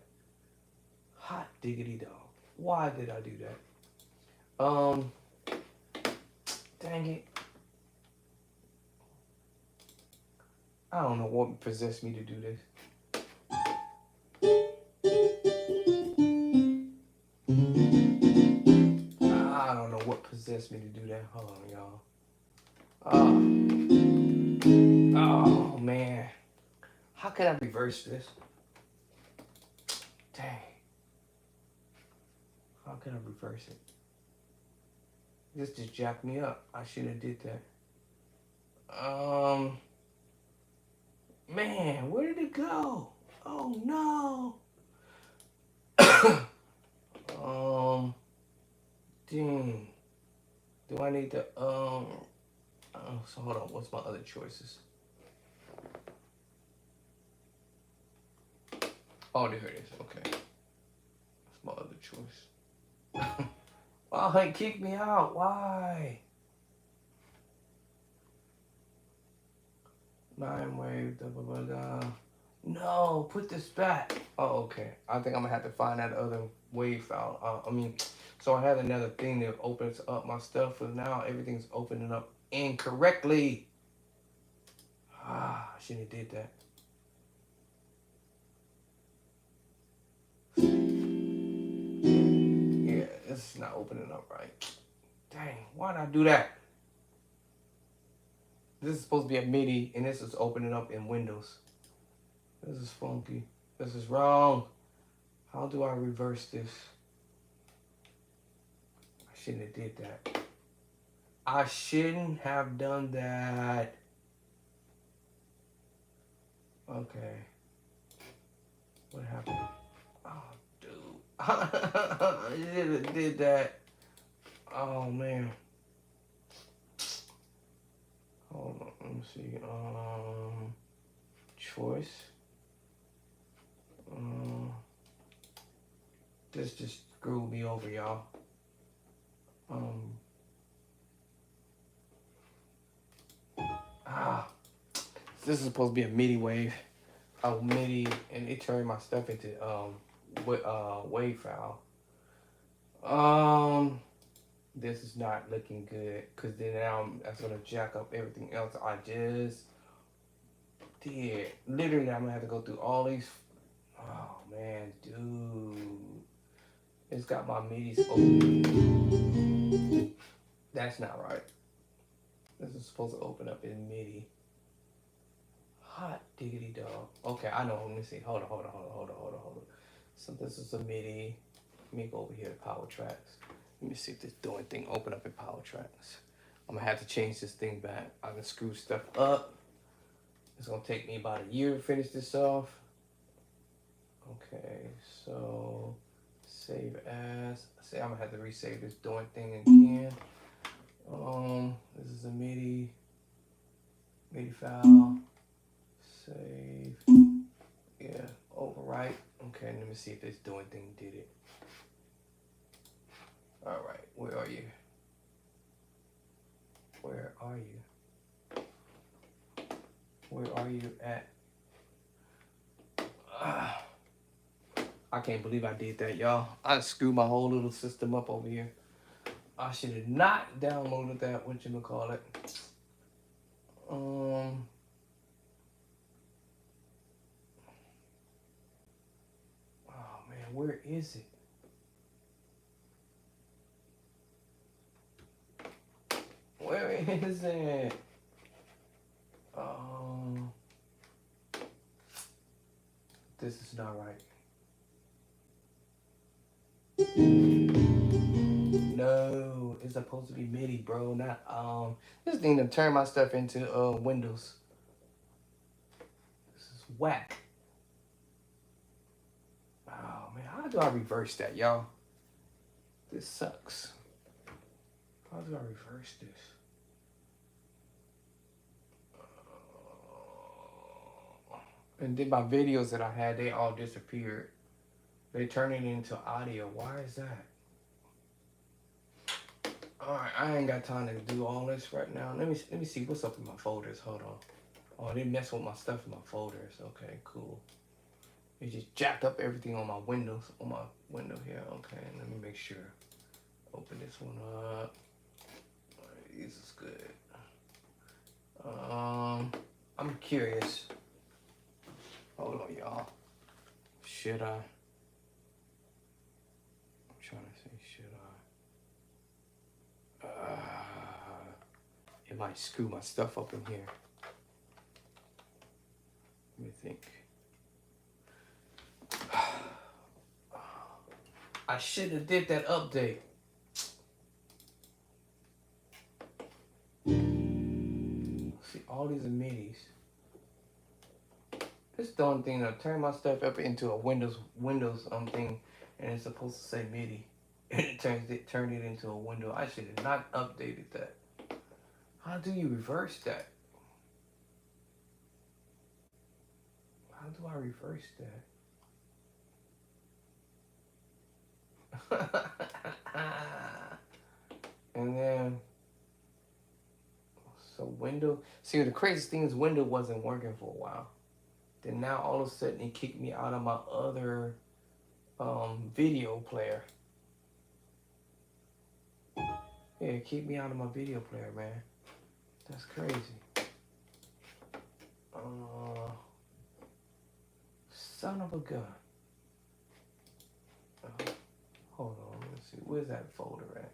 Hot diggity dog. Why did I do that? Dang it. I don't know what possessed me to do this. I don't know what possessed me to do that. Hold on, y'all. Oh, man. How can I reverse this? Dang. How can I reverse it? This just jacked me up. I should have did that. Man, where did it go? Oh no. Dang. Do I need to so hold on, what's my other choices? Oh, there it is. Okay. That's my other choice. Why kick me out? Why? 9 wave, da, da, da, da. No, put this back. Oh, okay. I think I'm gonna have to find that other wave file. So I have another thing that opens up my stuff, but now everything's opening up incorrectly. I shouldn't have did that. Yeah, it's not opening up right. Dang, why did I do that? This is supposed to be a MIDI, and this is opening up in Windows. This is funky. This is wrong. How do I reverse this? I shouldn't have did that. I shouldn't have done that. Okay. What happened? Oh, dude. I should have did that. Oh, man. Hold on. Let me see. Choice. This just screwed me over, y'all. This is supposed to be a MIDI wave. A MIDI, and it turned my stuff into wave file. This is not looking good, because then now that's gonna jack up everything else I just did. Literally, I'm gonna have to go through all these. Oh man, dude, it's got my MIDIs open. That's not right. This is supposed to open up in MIDI. Hot diggity dog. Okay, I know. Let me see. Hold on. So this is a MIDI. Let me go over here to Power Tracks. Let me see if this doing thing open up in Power Tracks. I'm gonna have to change this thing back. I can screw stuff up. It's gonna take me about a year to finish this off. Okay, so save as. Say I'm gonna have to resave this doing thing again. This is a MIDI file. Save. Yeah, overwrite. Okay, let me see if this doing thing did it. All right, where are you? Where are you? Where are you at? I can't believe I did that, y'all. I screwed my whole little system up over here. I should have not downloaded that, whatchamacallit. Oh man, where is it? Where is it? Um, this is not right. No, it's supposed to be MIDI, bro. Not this thing to turn my stuff into Windows. This is whack. Oh man, how do I reverse that, y'all? This sucks. How do I reverse this? And then my videos that I had, they all disappeared. They turn it into audio. Why is that? Alright, I ain't got time to do all this right now. Let me see what's up in my folders. Hold on. Oh, they mess with my stuff in my folders. Okay, cool. It just jacked up everything on my windows, on my window here. Okay, let me make sure. Open this one up. Alright, this is good. I'm curious. Hold on, y'all. Should I? I'm trying to say, should I? It might screw my stuff up in here. Let me think. I should have did that update. See, all these are MIDIs. This darn thing to turn my stuff up into a Windows thing, and it's supposed to say MIDI, and it turned it into a window. I should have not updated that. How do you reverse that? How do I reverse that? And then, so window. See, the craziest thing is window wasn't working for a while. Then now all of a sudden it kicked me out of my other video player. Yeah, it kicked me out of my video player, man. That's crazy. Son of a gun. Hold on, let's see. Where's that folder at?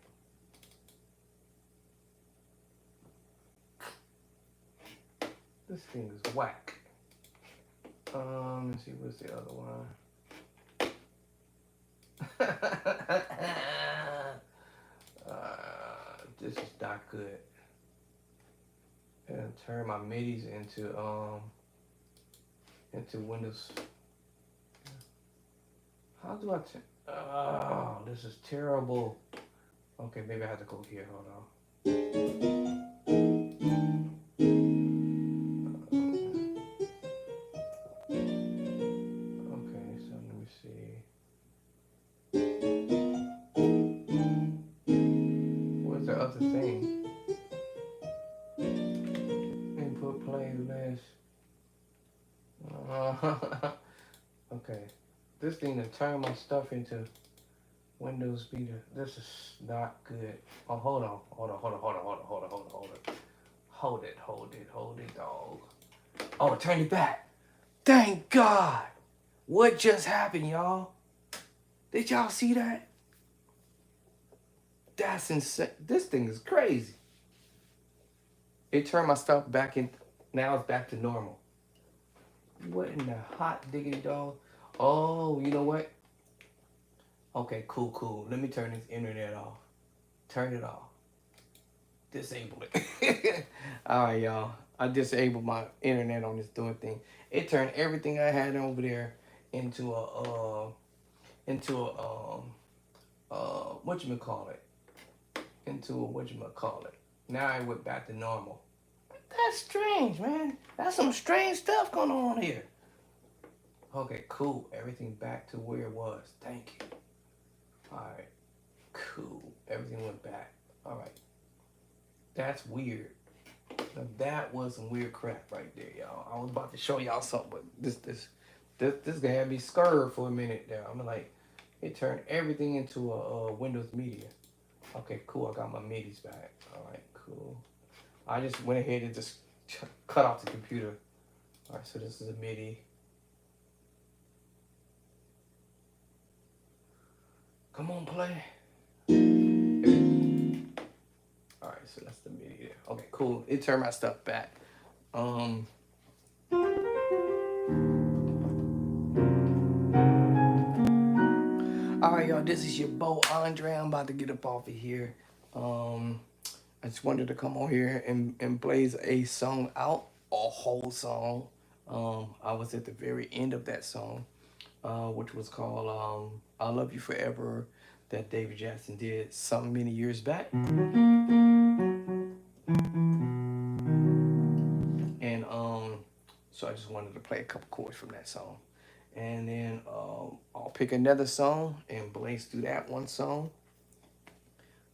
This thing is whack. Let's see, what's the other one? This is not good. And turn my MIDIs into Windows. How do I turn? Oh, this is terrible. Okay, maybe I have to go here. Hold on. Okay, this thing to turn my stuff into Windows Beta. This is not good. Oh, hold on, hold it, dog. Oh, turn it back. Thank God. What just happened, y'all? Did y'all see that? That's insane. This thing is crazy. It turned my stuff back in. Now it's back to normal. What in the hot diggity dog? Oh, you know what? Okay, cool. Let me turn this internet off. Turn it off. Disable it. All right, y'all. I disabled my internet on this doing thing. It turned everything I had over there into a whatchamacallit. Now it went back to normal. That's strange, man. That's some strange stuff going on here. Okay, cool. Everything back to where it was. Thank you. All right, cool. Everything went back. All right. That's weird. Now, that was some weird crap right there, y'all. I was about to show y'all something, but this gonna have me scared for a minute there. I'm like, it turned everything into a Windows Media. Okay, cool. I got my MIDIs back. All right, cool. I just went ahead and just cut off the computer. All right, so this is a MIDI. Come on, play. All right, so that's the MIDI there. Okay, cool. It turned my stuff back. All right, y'all. This is your Bo Andre. I'm about to get up off of here. I just wanted to come on here and blaze a song out, a whole song. I was at the very end of that song, which was called "I Love You Forever," that David Jackson did some many years back. And so I just wanted to play a couple chords from that song. And then I'll pick another song and blaze through that one song.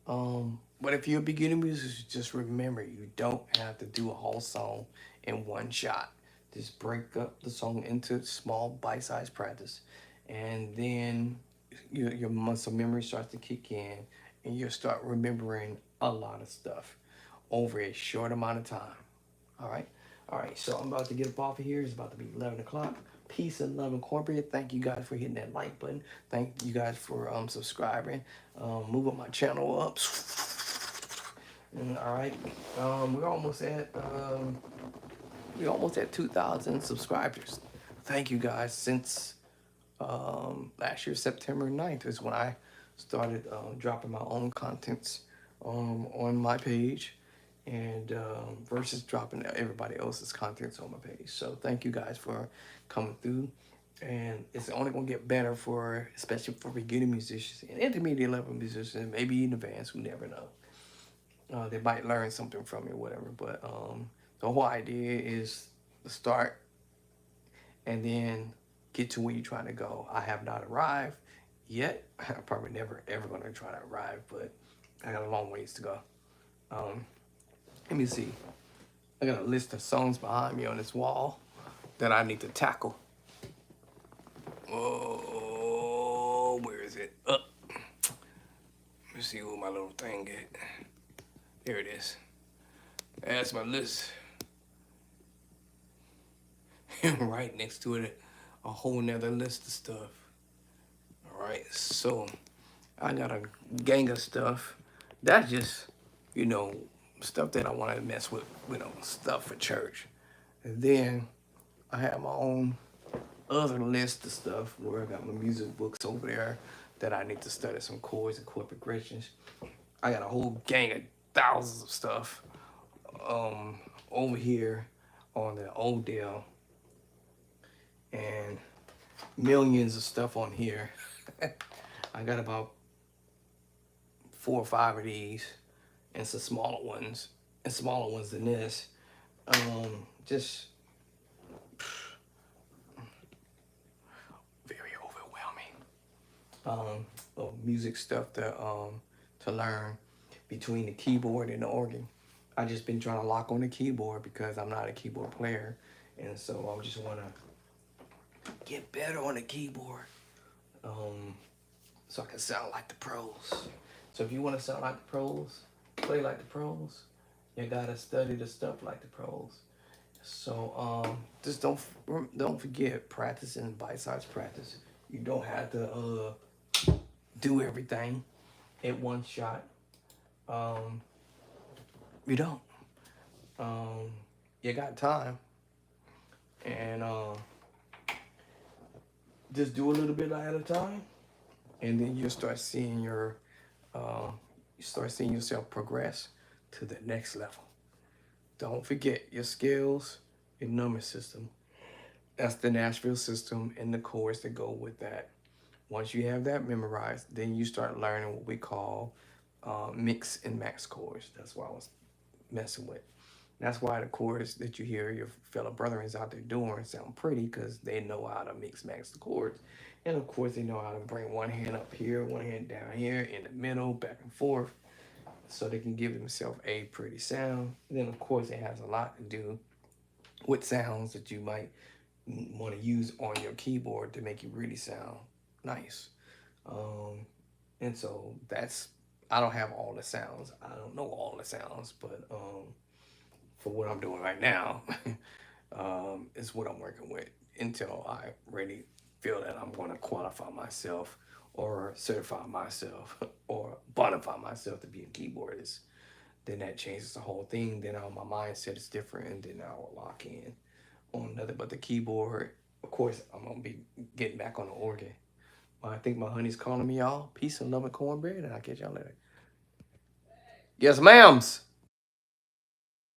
But if you're a beginner musician, just remember you don't have to do a whole song in one shot. Just break up the song into small bite-sized practice, and then your muscle memory starts to kick in, and you'll start remembering a lot of stuff over a short amount of time. All right. So I'm about to get up off of here. It's about to be 11 o'clock. Peace and love incorporated. Thank you guys for hitting that like button. Thank you guys for subscribing. Moving my channel up. All right. We're almost at 2,000 subscribers. Thank you guys. Since last year, September 9th is when I started dropping my own contents on my page, and versus dropping everybody else's contents on my page. So thank you guys for coming through, and it's only gonna get better for, especially for beginning musicians and intermediate level musicians, maybe in advance. We never know. They might learn something from me or whatever. But the whole idea is to start and then get to where you're trying to go. I have not arrived yet. I'm probably never ever gonna try to arrive, but I got a long ways to go. Let me see. I got a list of songs behind me on this wall that I need to tackle. Oh, where is it? Let me see where my little thing at. There it is. That's my list. And right next to it, a whole nother list of stuff. All right, so I got a gang of stuff. That's just, stuff that I want to mess with, stuff for church. And then I have my own other list of stuff where I got my music books over there that I need to study some chords and chord progressions. I got a whole gang of thousands of stuff over here on the Odell, and millions of stuff on here. I got about 4 or 5 of these, and some smaller ones than this. Just very overwhelming. Of music stuff to learn between the keyboard and the organ. I just been trying to lock on the keyboard because I'm not a keyboard player, and so I just want to get better on the keyboard, so I can sound like the pros. So if you want to sound like the pros, play like the pros, you gotta study the stuff like the pros. So just don't forget, practice and bite-sized practice. You don't have to do everything at one shot. You don't. You got time, and just do a little bit at a time, and then you'll start seeing yourself progress to the next level. Don't forget your skills, your number system. That's the Nashville system and the chords that go with that. Once you have that memorized, then you start learning what we call mix and max chords. That's what I was messing with. That's why the chords that you hear your fellow brethren out there doing sound pretty, because they know how to mix max the chords. And of course, they know how to bring one hand up here, one hand down here, in the middle, back and forth, so they can give themselves a pretty sound. And then, of course, it has a lot to do with sounds that you might want to use on your keyboard to make you really sound nice. And so I don't have all the sounds. I don't know all the sounds, but for what I'm doing right now, is what I'm working with until I really feel that I'm going to qualify myself or certify myself or bonify myself to be a keyboardist. then that changes the whole thing. Then my mindset is different, and then I will lock in on nothing but the keyboard. Of course, I'm gonna be getting back on the organ. I think my honey's calling me, y'all. Peace and love and cornbread, and I'll catch y'all later. Yes, ma'ams.